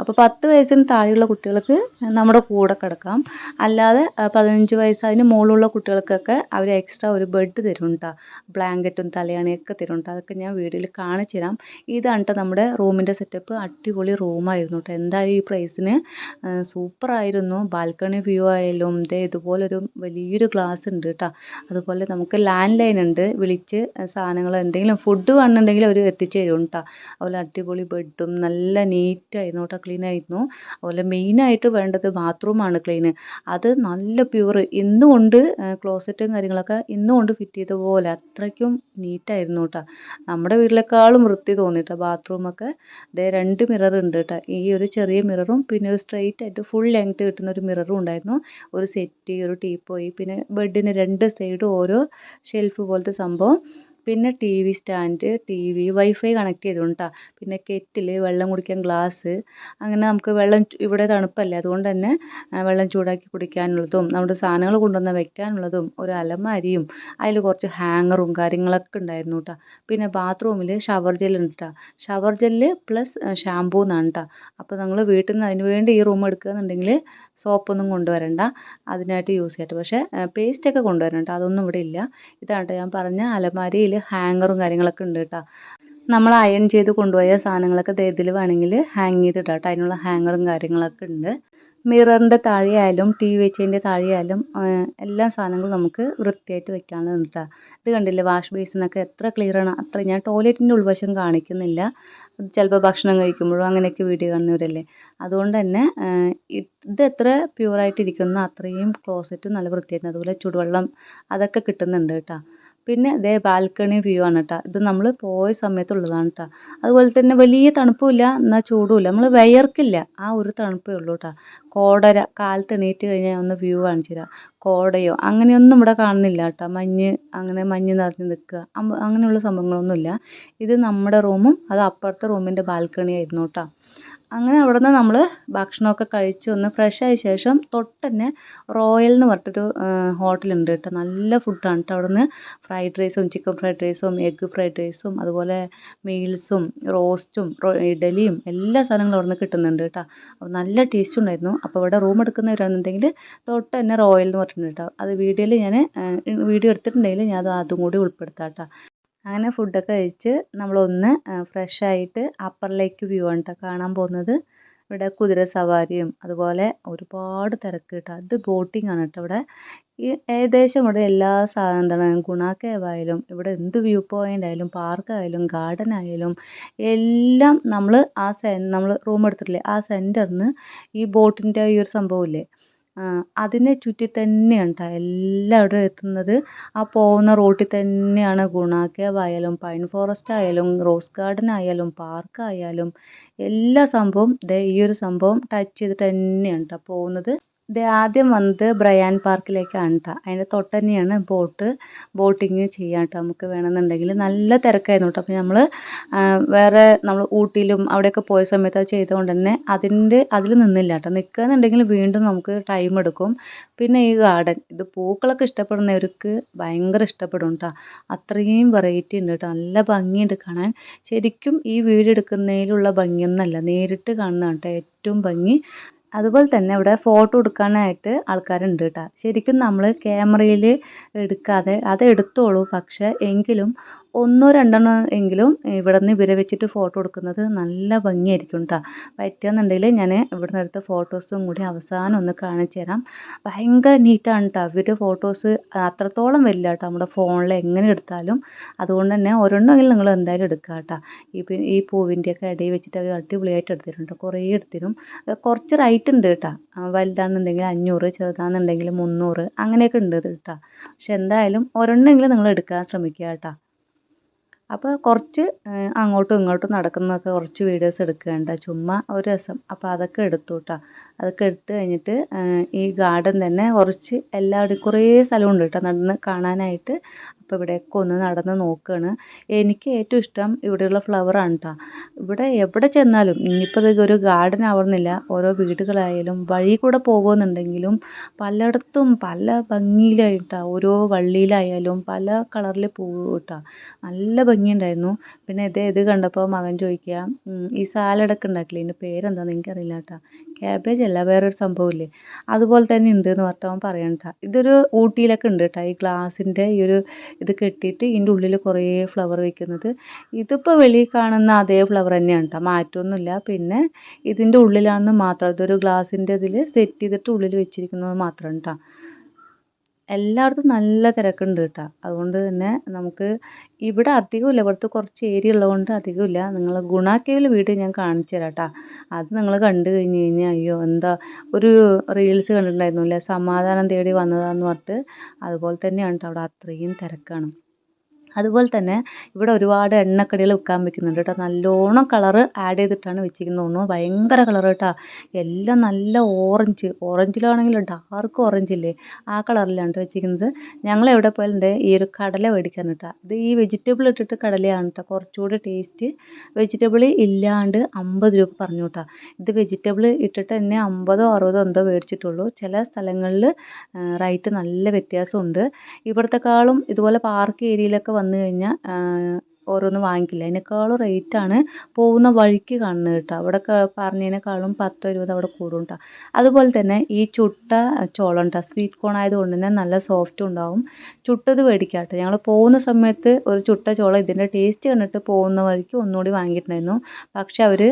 അപ്പോൾ 10 വയസ്സിന് താഴെയുള്ള കുട്ടികൾക്ക് നമ്മുടെ കൂടെ കിടക്കാം. അല്ലാതെ 15 വയസ്സ് അതിന് മുകളിലുള്ള കുട്ടികൾക്കൊക്കെ അവർ എക്സ്ട്രാ ഒരു ബെഡ് തരും കേട്ടോ. ബ്ലാങ്കറ്റും തലയണയൊക്കെ തരും കേട്ടോ. അതൊക്കെ ഞാൻ വീഡിയോയിൽ കാണിച്ചു തരാം. ഇതാണ് കേട്ടോ നമ്മുടെ റൂമിൻ്റെ സെറ്റപ്പ്. അടിപൊളി റൂമായിരുന്നു കേട്ടോ. എന്തായാലും ഈ പ്രൈസിന് സൂപ്പറായിരുന്നു. ബാൽക്കണി വ്യൂ ആയാലും ഇതുപോലൊരു വലിയൊരു ഗ്ലാസ് ഉണ്ട് കേട്ടോ. അതുപോലെ നമുക്ക് ലാൻഡ് ലൈൻ ഉണ്ട്. വിളിച്ച് സാധനങ്ങൾ എന്തെങ്കിലും ഫുഡ് വേണമെന്നുണ്ടെങ്കിൽ അവർ എത്തിച്ചു തരും കേട്ടോ. അതുപോലെ അടിപൊളി ബെഡും നല്ല നീറ്റായിരുന്നു കേട്ടോ, ക്ലീനായിരുന്നു. അതുപോലെ മെയിനായിട്ട് വേണ്ടത് ബാത്റൂമാണ് ക്ലീന്. അത് നല്ല പ്യൂർ ഇന്നുകൊണ്ട് ക്ലോസറ്റും കാര്യങ്ങളൊക്കെ ഇന്നുകൊണ്ട് ഫിറ്റ് ചെയ്ത പോലെ അത്രയ്ക്കും നീറ്റായിരുന്നു കേട്ടോ. നമ്മുടെ വീട്ടിലേക്കാളും വൃത്തി തോന്നിട്ടോ ബാത്റൂമൊക്കെ. 2 മിറർ ഉണ്ട് കേട്ടോ. ഈ ഒരു ചെറിയ മിററും പിന്നെ ഒരു സ്ട്രെയിറ്റ് ആയിട്ട് ഫുൾ ലെങ്ത്ത് കിട്ടുന്ന ഒരു മിററും ഉണ്ടായിരുന്നു. ഒരു സെറ്റി, ഒരു ടീപ്പോയി, പിന്നെ ബെഡിന് 2 സൈഡും ഓരോ ഷെൽഫ് പോലത്തെ സംഭവം, പിന്നെ TV stand, wifi connect ചെയ്തിട്ടുണ്ട് കേട്ടോ. പിന്നെ കെറ്റിൽ, വെള്ളം കുടിക്കാൻ ഗ്ലാസ്, അങ്ങനെ നമുക്ക് വെള്ളം ഇവിടെ തണുപ്പല്ലേ അതുകൊണ്ട് തന്നെ വെള്ളം ചൂടാക്കി കുടിക്കാനുള്ളതും നമ്മുടെ സാധനങ്ങൾ കൊണ്ടുവന്ന് വെക്കാനുള്ളതും ഒരു അലമാരിയും അതിൽ കുറച്ച് ഹാങ്ങറും കാര്യങ്ങളൊക്കെ ഉണ്ടായിരുന്നു കേട്ടോ. പിന്നെ ബാത്റൂമിൽ ഷവർ ജെല്ലുണ്ട് കേട്ടോ. ഷവർ ജെല്ല് പ്ലസ് ഷാമ്പൂ എന്നാണ് കേട്ടോ. അപ്പോൾ നിങ്ങൾ വീട്ടിൽ നിന്ന് അതിന് വേണ്ടി ഈ റൂം എടുക്കുകയെന്നുണ്ടെങ്കിൽ സോപ്പൊന്നും കൊണ്ടുവരണ്ട, അതിനായിട്ട് യൂസ് ചെയ്യട്ടെ. പക്ഷേ പേസ്റ്റൊക്കെ കൊണ്ടുവരണം കേട്ടോ. അതൊന്നും ഇവിടെ ഇല്ല. ഇതാണ് കേട്ടോ ഞാൻ പറഞ്ഞ അലമാരിയിൽ ഹാങ്ങറും കാര്യങ്ങളൊക്കെ ഉണ്ട് കേട്ടോ. നമ്മൾ അയൺ ചെയ്ത് കൊണ്ടുപോയ സാധനങ്ങളൊക്കെ ഇതിൽ വേണമെങ്കിൽ ഹാങ് ചെയ്തിടാം കേട്ടോ. അതിനുള്ള ഹാങ്ങറും കാര്യങ്ങളൊക്കെ ഉണ്ട്. മിററിൻ്റെ താഴെയായാലും ടി വി വെച്ചതിൻ്റെ താഴെയായാലും എല്ലാ സാധനങ്ങളും നമുക്ക് വൃത്തിയായിട്ട് വെക്കാനുള്ളത് കേട്ടോ. ഇത് കണ്ടില്ലേ, വാഷ് ബേസിനൊക്കെ എത്ര ക്ലിയറാണ്. അത്ര ഞാൻ ടോയ്ലറ്റിൻ്റെ ഉൾവശം കാണിക്കുന്നില്ല. ചിലപ്പോൾ ഭക്ഷണം കഴിക്കുമ്പോഴും അങ്ങനെയൊക്കെ വീഡിയോ കാണുന്നവരല്ലേ. അതുകൊണ്ട് തന്നെ ഇത് എത്ര പ്യൂറായിട്ടിരിക്കുന്നോ അത്രയും ക്ലോസറ്റും നല്ല വൃത്തിയായിട്ട്. അതുപോലെ ചുടുവെള്ളം അതൊക്കെ കിട്ടുന്നുണ്ട് കേട്ടോ. പിന്നെ ഇതേ ബാൽക്കണി വ്യൂ ആണ് കേട്ടോ. ഇത് നമ്മൾ പോയ സമയത്തുള്ളതാണ് കേട്ടോ. അതുപോലെ തന്നെ വലിയ തണുപ്പുമില്ല എന്നാൽ ചൂടുമില്ല, നമ്മൾ വിയർക്കില്ല, ആ ഒരു തണുപ്പേ ഉള്ളൂ കേട്ടോ. കോടര കാലത്ത് എണീറ്റ് കഴിഞ്ഞാൽ ഒന്ന് വ്യൂ കാണിച്ചു തരാം. കോടയോ അങ്ങനെയൊന്നും ഇവിടെ കാണുന്നില്ല കേട്ടോ. മഞ്ഞ് അങ്ങനെ മഞ്ഞ് നിറഞ്ഞ് നിൽക്കുക അങ്ങനെയുള്ള സംഭവങ്ങളൊന്നുമില്ല. ഇത് നമ്മുടെ റൂമും അത് അപ്പുറത്തെ റൂമിൻ്റെ ബാൽക്കണി ആയിരുന്നു കേട്ടോ. അങ്ങനെ അവിടെ നിന്ന് നമ്മൾ ഭക്ഷണമൊക്കെ കഴിച്ച് ഒന്ന് ഫ്രഷ് ആയ ശേഷം തൊട്ട് തന്നെ റോയൽ എന്ന് പറഞ്ഞിട്ടൊരു ഹോട്ടലുണ്ട് കേട്ടോ. നല്ല ഫുഡാണ് കേട്ടോ. അവിടെ നിന്ന് ഫ്രൈഡ് റൈസും ചിക്കൻ ഫ്രൈഡ് റൈസും എഗ്ഗ് ഫ്രൈഡ് റൈസും അതുപോലെ മീൽസും റോസ്റ്റും ഇഡലിയും എല്ലാ സാധനങ്ങളും അവിടെ നിന്ന് കിട്ടുന്നുണ്ട് കേട്ടോ. അപ്പോൾ നല്ല ടേസ്റ്റ് ഉണ്ടായിരുന്നു. അപ്പോൾ ഇവിടെ റൂം എടുക്കുന്നവരാണെന്നുണ്ടെങ്കിൽ തൊട്ട് തന്നെ റോയൽ എന്ന് പറഞ്ഞിട്ടുണ്ട് കേട്ടോ. അത് വീഡിയോയിൽ ഞാൻ വീഡിയോ എടുത്തിട്ടുണ്ടെങ്കിൽ ഞാൻ അതും കൂടി ഉൾപ്പെടുത്താം കേട്ടോ. അങ്ങനെ ഫുഡൊക്കെ കഴിച്ച് നമ്മളൊന്ന് ഫ്രഷ് ആയിട്ട് അപ്പറിലേക്ക് വ്യൂ ആണ് കേട്ടോ കാണാൻ പോകുന്നത്. ഇവിടെ കുതിര സവാരിയും അതുപോലെ ഒരുപാട് തിരക്ക് കേട്ടോ. അത് ബോട്ടിംഗ് ആണ് കേട്ടോ ഇവിടെ. ഈ ഏകദേശം ഇവിടെ എല്ലാ എന്താണ് ഗുണ കേവായാലും ഇവിടെ എന്ത് വ്യൂ പോയിൻ്റ് ആയാലും പാർക്കായാലും ഗാർഡൻ ആയാലും എല്ലാം നമ്മൾ റൂം എടുത്തിട്ടില്ലേ ആ സെൻറ്ററിൽ നിന്ന് ഈ ബോട്ടിൻ്റെ ഈ ഒരു സംഭവമില്ലേ അതിനെ ചുറ്റി തന്നെയാണ് കേട്ടോ എല്ലാവരും എത്തുന്നത്. ആ പോകുന്ന റൂട്ടിൽ തന്നെയാണ് ഗുണ കേവ് ആയാലും പൈൻ ഫോറസ്റ്റ് ആയാലും റോസ് ഗാർഡൻ ആയാലും പാർക്കായാലും എല്ലാ സംഭവം ഈ ഒരു സംഭവം ടച്ച് ചെയ്തിട്ട് തന്നെയാണ് കേട്ടോ പോകുന്നത്. ആദ്യം വന്നത് ബ്രയാൻ പാർക്കിലേക്കാണ് കേട്ടോ. അതിൻ്റെ തൊട്ട് തന്നെയാണ് ബോട്ടിങ് ചെയ്യാൻ കേട്ടോ. നമുക്ക് വേണമെന്നുണ്ടെങ്കിൽ നല്ല തിരക്കായിരുന്നു കേട്ടോ. അപ്പോൾ നമ്മൾ ഊട്ടിയിലും അവിടെയൊക്കെ പോയ സമയത്ത് അത് ചെയ്തുകൊണ്ട് തന്നെ അതിൽ നിന്നില്ല കേട്ടോ. നിൽക്കുകയെന്നുണ്ടെങ്കിൽ വീണ്ടും നമുക്ക് ടൈം എടുക്കും. പിന്നെ ഈ ഗാർഡൻ ഇത് പൂക്കളൊക്കെ ഇഷ്ടപ്പെടുന്നവർക്ക് ഭയങ്കര ഇഷ്ടപ്പെടും കേട്ടോ. അത്രയും വെറൈറ്റി ഉണ്ട് കേട്ടോ. നല്ല ഭംഗിയുണ്ട് കാണാൻ. ശരിക്കും ഈ വീഡിയോ എടുക്കുന്നതിലുള്ള ഭംഗിയൊന്നുമല്ല, നേരിട്ട് കാണുന്നതാണ് കേട്ടോ ഏറ്റവും ഭംഗി. അതുപോലെ തന്നെ ഇവിടെ ഫോട്ടോ എടുക്കാനായിട്ട് ആൾക്കാരുണ്ട് കേട്ടോ. ശരിക്കും നമ്മൾ ക്യാമറയിൽ എടുക്കാതെ അത് എടുത്തോളൂ, പക്ഷേ എങ്കിലും ഒന്നോ രണ്ടെണ്ണം എങ്കിലും ഇവിടെ നിന്ന് ഇവരെ വെച്ചിട്ട് ഫോട്ടോ എടുക്കുന്നത് നല്ല ഭംഗിയായിരിക്കും കേട്ടോ. പറ്റുകയെന്നുണ്ടെങ്കിൽ ഞാൻ ഇവിടെ നിന്ന് എടുത്ത ഫോട്ടോസും കൂടി അവസാനം ഒന്ന് കാണിച്ചു തരാം. ഭയങ്കര നീറ്റാണ് കേട്ടോ. ഇവരുടെ ഫോട്ടോസ് അത്രത്തോളം വരില്ല കേട്ടോ നമ്മുടെ ഫോണിൽ എങ്ങനെ എടുത്താലും. അതുകൊണ്ട് തന്നെ ഒരെണ്ണമെങ്കിലും നിങ്ങൾ എന്തായാലും എടുക്കുക കേട്ടോ. ഈ പൂവിൻ്റെയൊക്കെ ഇടയിൽ വെച്ചിട്ട് അവർ അടിപൊളിയായിട്ട് എടുത്തിട്ടുണ്ട്. കുറേ എടുത്തിരും. കുറച്ച് റേറ്റ് ഉണ്ട് കേട്ടോ. വലുതാണെന്നുണ്ടെങ്കിൽ 500, ചെറുതാണെന്നുണ്ടെങ്കിൽ 300 അങ്ങനെയൊക്കെ ഉണ്ട് കേട്ടോ. പക്ഷെ എന്തായാലും ഒരെണ്ണമെങ്കിലും നിങ്ങൾ എടുക്കാൻ ശ്രമിക്കുക കേട്ടോ. അപ്പോൾ കുറച്ച് അങ്ങോട്ടും ഇങ്ങോട്ടും നടക്കുന്നതൊക്കെ കുറച്ച് വീഡിയോസ് എടുക്കേണ്ട, ചുമ്മാ ഒരു രസം. അപ്പോൾ അതൊക്കെ എടുത്തു കേട്ടോ. അതൊക്കെ എടുത്തു കഴിഞ്ഞിട്ട് ഈ ഗാർഡൻ തന്നെ കുറച്ച് എല്ലാവരും കുറേ സ്ഥലമുണ്ട് കേട്ടോ നടന്ന് കാണാനായിട്ട്. അപ്പോൾ ഇവിടെയൊക്കെ ഒന്ന് നടന്ന് നോക്കുകയാണ്. എനിക്ക് ഏറ്റവും ഇഷ്ടം ഇവിടെയുള്ള ഫ്ലവറാണ് കേട്ടോ. ഇവിടെ എവിടെ ചെന്നാലും ഇനിയിപ്പോൾ ഒരു ഗാർഡൻ ആവുന്നില്ല, ഓരോ വീടുകളായാലും വഴി കൂടെ പോകുന്നുണ്ടെങ്കിലും പലയിടത്തും പല ഭംഗിയിലായിട്ടാണ്, ഓരോ വള്ളിയിലായാലും പല കളറിൽ പൂവ് കേട്ടോ. നല്ല ഭംഗിയുണ്ടായിരുന്നു. പിന്നെ ഇത് കണ്ടപ്പോൾ മകൻ ചോദിക്കുക, ഈ സാലഡൊക്കെ ഉണ്ടാക്കില്ലേ ഇതിൻ്റെ പേരെന്താണെന്ന് എനിക്കറിയില്ല കേട്ടോ. ക്യാബേജ് അല്ല, വേറൊരു സംഭവമില്ലേ അതുപോലെ തന്നെ ഉണ്ട് എന്ന് പറഞ്ഞിട്ട് അവൻ പറയണം കേട്ടോ. ഇതൊരു ഊട്ടിയിലൊക്കെ ഉണ്ട് കേട്ടോ. ഈ ഗ്ലാസിൻ്റെ ഈ ഒരു ഇത് കെട്ടിയിട്ട് ഇതിൻ്റെ ഉള്ളിൽ കുറേ ഫ്ലവർ വയ്ക്കുന്നത്. ഇതിപ്പോൾ വെളിയിൽ കാണുന്ന അതേ ഫ്ലവർ തന്നെയാണ് കേട്ടോ, മാറ്റമൊന്നുമില്ല. പിന്നെ ഇതിൻ്റെ ഉള്ളിലാണെന്ന് മാത്രം, ഇതൊരു ഗ്ലാസിൻ്റെ ഇതിൽ സെറ്റ് ചെയ്തിട്ട് ഉള്ളിൽ വെച്ചിരിക്കുന്നത് മാത്രം കേട്ടോ. എല്ലായിടത്തും നല്ല തിരക്കുണ്ട് കേട്ടോ. അതുകൊണ്ട് തന്നെ നമുക്ക് ഇവിടെ അധികമില്ല, ഇവിടുത്തെ കുറച്ച് ഏരിയ ഉള്ളതുകൊണ്ട് അധികമില്ല. നിങ്ങൾ ഗുണ കേവിൽ വീഡിയോ ഞാൻ കാണിച്ചു തരാം കേട്ടോ. അത് നിങ്ങൾ കണ്ടു കഴിഞ്ഞ് കഴിഞ്ഞാൽ അയ്യോ എന്താ ഒരു റീൽസ് കണ്ടിട്ടുണ്ടായിരുന്നു അല്ലേ, സമാധാനം തേടി വന്നതാന്ന് പറഞ്ഞിട്ട്. അതുപോലെ തന്നെയാണ് കേട്ടോ, അവിടെ അത്രയും തിരക്കാണ്. അതുപോലെ തന്നെ ഇവിടെ ഒരുപാട് എണ്ണക്കടികൾ വിൽക്കാൻ വെക്കുന്നുണ്ട് കേട്ടോ. നല്ലോണം കളറ് ആഡ് ചെയ്തിട്ടാണ് വെച്ചിരിക്കുന്നത് തോന്നുന്നു. ഭയങ്കര കളർ കേട്ടോ. എല്ലാം നല്ല ഓറഞ്ചിലാണെങ്കിൽ ഡാർക്ക് ഓറഞ്ച് ഇല്ലേ ആ കളറിലാണ് വെച്ചിരിക്കുന്നത്. ഞങ്ങൾ എവിടെ പോയാലും ഈ ഒരു കടല മേടിക്കാൻ കേട്ടോ. ഇത് ഈ വെജിറ്റബിൾ ഇട്ടിട്ട് കടലയാണ് കേട്ടോ കുറച്ചുകൂടി ടേസ്റ്റ്. വെജിറ്റബിൾ ഇല്ലാണ്ട് 50 രൂപ പറഞ്ഞു കേട്ടോ. ഇത് വെജിറ്റബിൾ ഇട്ടിട്ട് തന്നെ 50 60 എന്തോ മേടിച്ചിട്ടുള്ളൂ. ചില സ്ഥലങ്ങളിൽ റേറ്റ് നല്ല വ്യത്യാസമുണ്ട്. ഇവിടത്തെക്കാളും ഇതുപോലെ പാർക്ക് ഏരിയയിലൊക്കെ വന്നു കഴിഞ്ഞാൽ ഓരോന്ന് വാങ്ങിക്കില്ല, അതിനേക്കാളും റേറ്റാണ് പോകുന്ന വഴിക്ക് കാണുന്നത് കേട്ടോ. അവിടെ പറഞ്ഞതിനേക്കാളും 10 20 അവിടെ കൂടും കേട്ടോ. അതുപോലെ തന്നെ ഈ ചുട്ട ചോളം കേട്ടോ, സ്വീറ്റ് കോൺ ആയതുകൊണ്ട് തന്നെ നല്ല സോഫ്റ്റും ഉണ്ടാവും. ചുട്ടത് മേടിക്കാം കേട്ടോ. ഞങ്ങൾ പോകുന്ന സമയത്ത് ഒരു ചുട്ട ചോളം ഇതിൻ്റെ ടേസ്റ്റ് കണ്ടിട്ട് പോകുന്ന വഴിക്ക് ഒന്നുകൂടി വാങ്ങിയിട്ടുണ്ടായിരുന്നു. പക്ഷെ അവർ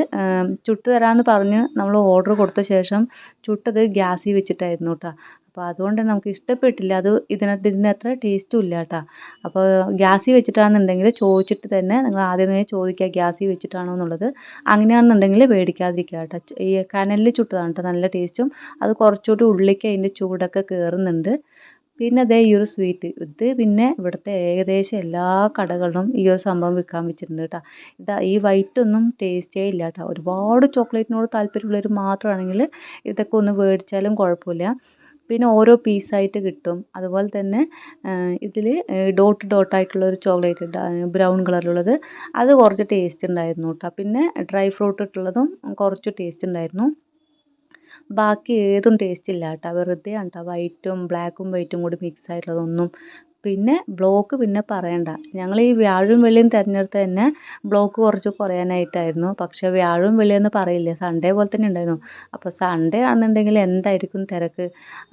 ചുട്ട് തരാമെന്ന് പറഞ്ഞ് നമ്മൾ ഓർഡർ കൊടുത്ത ശേഷം ചുട്ടത് ഗ്യാസിൽ വെച്ചിട്ടായിരുന്നു കേട്ടോ. അപ്പോൾ അതുകൊണ്ട് നമുക്ക് ഇഷ്ടപ്പെട്ടില്ല. അത് ഇതിൻ്റെ അത്ര ടേസ്റ്റും ഇല്ല കേട്ടോ. അപ്പോൾ ഗ്യാസിൽ വെച്ചിട്ടാണെന്നുണ്ടെങ്കിൽ ചോദിച്ചിട്ട് തന്നെ നിങ്ങൾ ആദ്യം തന്നെ ചോദിക്കുക ഗ്യാസിൽ വെച്ചിട്ടാണോ എന്നുള്ളത്. അങ്ങനെയാണെന്നുണ്ടെങ്കിൽ മേടിക്കാതിരിക്കുക കേട്ടോ. ഈ കനലിൽ ചുട്ടതാണ് കേട്ടോ നല്ല ടേസ്റ്റും. അത് കുറച്ചുകൂടി ഉള്ളിലേക്ക് അതിൻ്റെ ചൂടൊക്കെ കയറുന്നുണ്ട്. പിന്നെ ദേ ഈ ഒരു സ്വീറ്റ് ഇത് പിന്നെ ഇവിടുത്തെ ഏകദേശം എല്ലാ കടകളിലും ഈ ഒരു സംഭവം വിൽക്കാൻ വെച്ചിട്ടുണ്ട് കേട്ടോ. ഇതാ ഈ വൈറ്റ് ഒന്നും ടേസ്റ്റേ ഇല്ല കേട്ടോ. ഒരുപാട് ചോക്ലേറ്റിനോട് താല്പര്യമുള്ളവർ മാത്രമാണെങ്കിൽ ഇതൊക്കെ ഒന്ന് മേടിച്ചാലും കുഴപ്പമില്ല. പിന്നെ ഓരോ പീസായിട്ട് കിട്ടും. അതുപോലെ തന്നെ ഇതിൽ ഡോട്ട് ഡോട്ടായിട്ടുള്ള ഒരു ചോക്ലേറ്റ് ബ്രൗൺ കളറിലുള്ളത് അത് കുറച്ച് ടേസ്റ്റ് ഉണ്ടായിരുന്നു കേട്ടോ. പിന്നെ ഡ്രൈ ഫ്രൂട്ട് ഇട്ടുള്ളതും കുറച്ച് ടേസ്റ്റ് ഉണ്ടായിരുന്നു. ബാക്കി ഏതും ടേസ്റ്റ് ഇല്ല കേട്ടോ. വെറുതെയാണ് കേട്ടോ വൈറ്റും ബ്ലാക്കും വൈറ്റും കൂടി മിക്സ് ആയിട്ടുള്ളതൊന്നും. പിന്നെ ബ്ലോക്ക് പിന്നെ പറയണ്ട. ഞങ്ങൾ ഈ വ്യാഴവും വെള്ളിയും തിരഞ്ഞെടുത്ത് തന്നെ ബ്ലോക്ക് കുറച്ച് കുറയാനായിട്ടായിരുന്നു. പക്ഷേ വ്യാഴവും വെള്ളിയെന്ന് പറയില്ലേ, സൺഡേ പോലെ തന്നെ ഉണ്ടായിരുന്നു. അപ്പോൾ സൺഡേ ആണെന്നുണ്ടെങ്കിൽ എന്തായിരിക്കും തിരക്ക്.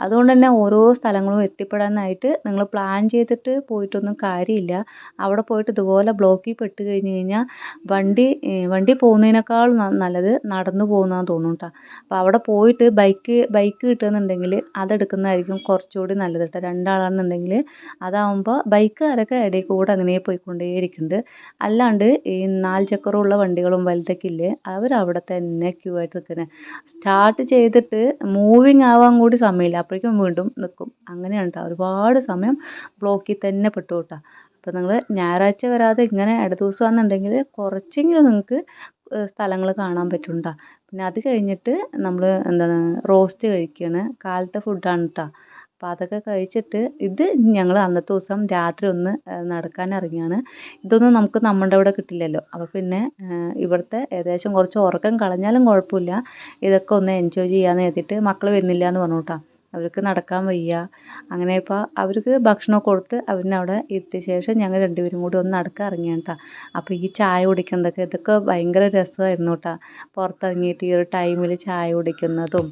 അതുകൊണ്ട് തന്നെ ഓരോ സ്ഥലങ്ങളും എത്തിപ്പെടാനായിട്ട് നിങ്ങൾ പ്ലാൻ ചെയ്തിട്ട് പോയിട്ടൊന്നും കാര്യമില്ല. അവിടെ പോയിട്ട് ഇതുപോലെ ബ്ലോക്കിൽ പെട്ട് കഴിഞ്ഞ് കഴിഞ്ഞാൽ വണ്ടി പോകുന്നതിനേക്കാൾ നല്ലത് നടന്നു പോകുന്നതാണെന്ന് തോന്നും കേട്ടോ. അപ്പോൾ അവിടെ പോയിട്ട് ബൈക്ക് കിട്ടുകയെന്നുണ്ടെങ്കിൽ അതെടുക്കുന്നതായിരിക്കും കുറച്ചുകൂടി നല്ലത് കേട്ടോ. രണ്ടാളാണെന്നുണ്ടെങ്കിൽ അതാവുമ്പോൾ ബൈക്കുകാരൊക്കെ ഇടയിൽ കൂടെ അങ്ങനെ പോയിക്കൊണ്ടേയിരിക്കുന്നുണ്ട്. അല്ലാണ്ട് ഈ 4 ചക്രമുള്ള വണ്ടികളും വലുതൊക്കെ ഇല്ലേ, അവരവിടെ തന്നെ ക്യൂ ആയിട്ട് നിൽക്കുന്നത്. സ്റ്റാർട്ട് ചെയ്തിട്ട് മൂവിങ് ആവാൻ കൂടി സമയമില്ല, അപ്പോഴേക്കും വീണ്ടും നിൽക്കും. അങ്ങനെയാണ് കേട്ടോ. ഒരുപാട് സമയം ബ്ലോക്കിൽ തന്നെ പെട്ടു കേട്ടോ. അപ്പോൾ നിങ്ങൾ ഞായറാഴ്ച വരാതെ ഇങ്ങനെ ഇട ദിവസമാണെന്നുണ്ടെങ്കിൽ കുറച്ചെങ്കിലും നിങ്ങൾക്ക് സ്ഥലങ്ങൾ കാണാൻ പറ്റും കേട്ടോ. പിന്നെ അത് കഴിഞ്ഞിട്ട് നമ്മൾ എന്താണ് റോസ്റ്റ് കഴിക്കുകയാണ്. കാലത്തെ ഫുഡാണ് കേട്ടോ. അപ്പോൾ അതൊക്കെ കഴിച്ചിട്ട് ഇത് ഞങ്ങൾ അന്നത്തെ ദിവസം രാത്രി ഒന്ന് നടക്കാൻ ഇറങ്ങിയാണ്. ഇതൊന്നും നമുക്ക് നമ്മുടെ ഇവിടെ കിട്ടില്ലല്ലോ. അപ്പോൾ പിന്നെ ഇവിടുത്തെ ഏകദേശം കുറച്ച് ഉറക്കം കളഞ്ഞാലും കുഴപ്പമില്ല, ഇതൊക്കെ ഒന്ന് എൻജോയ് ചെയ്യാമെന്ന് കരുതിയിട്ട്. മക്കൾ വരുന്നില്ല എന്ന് പറഞ്ഞു കേട്ടോ. അവർക്ക് നടക്കാൻ വയ്യ. അങ്ങനെ ഇപ്പോൾ അവർക്ക് ഭക്ഷണമൊക്കെ കൊടുത്ത് അവരിനെ അവിടെ എത്തിയ ശേഷം ഞങ്ങൾ രണ്ടുപേരും കൂടി ഒന്ന് നടക്കാൻ ഇറങ്ങിയാണ് കേട്ടോ. അപ്പോൾ ഈ ചായ കുടിക്കുന്നതൊക്കെ ഇതൊക്കെ ഭയങ്കര രസമായിരുന്നു കേട്ടോ. പുറത്തിറങ്ങിയിട്ട് ഈ ഒരു ടൈമിൽ ചായ കുടിക്കുന്നതും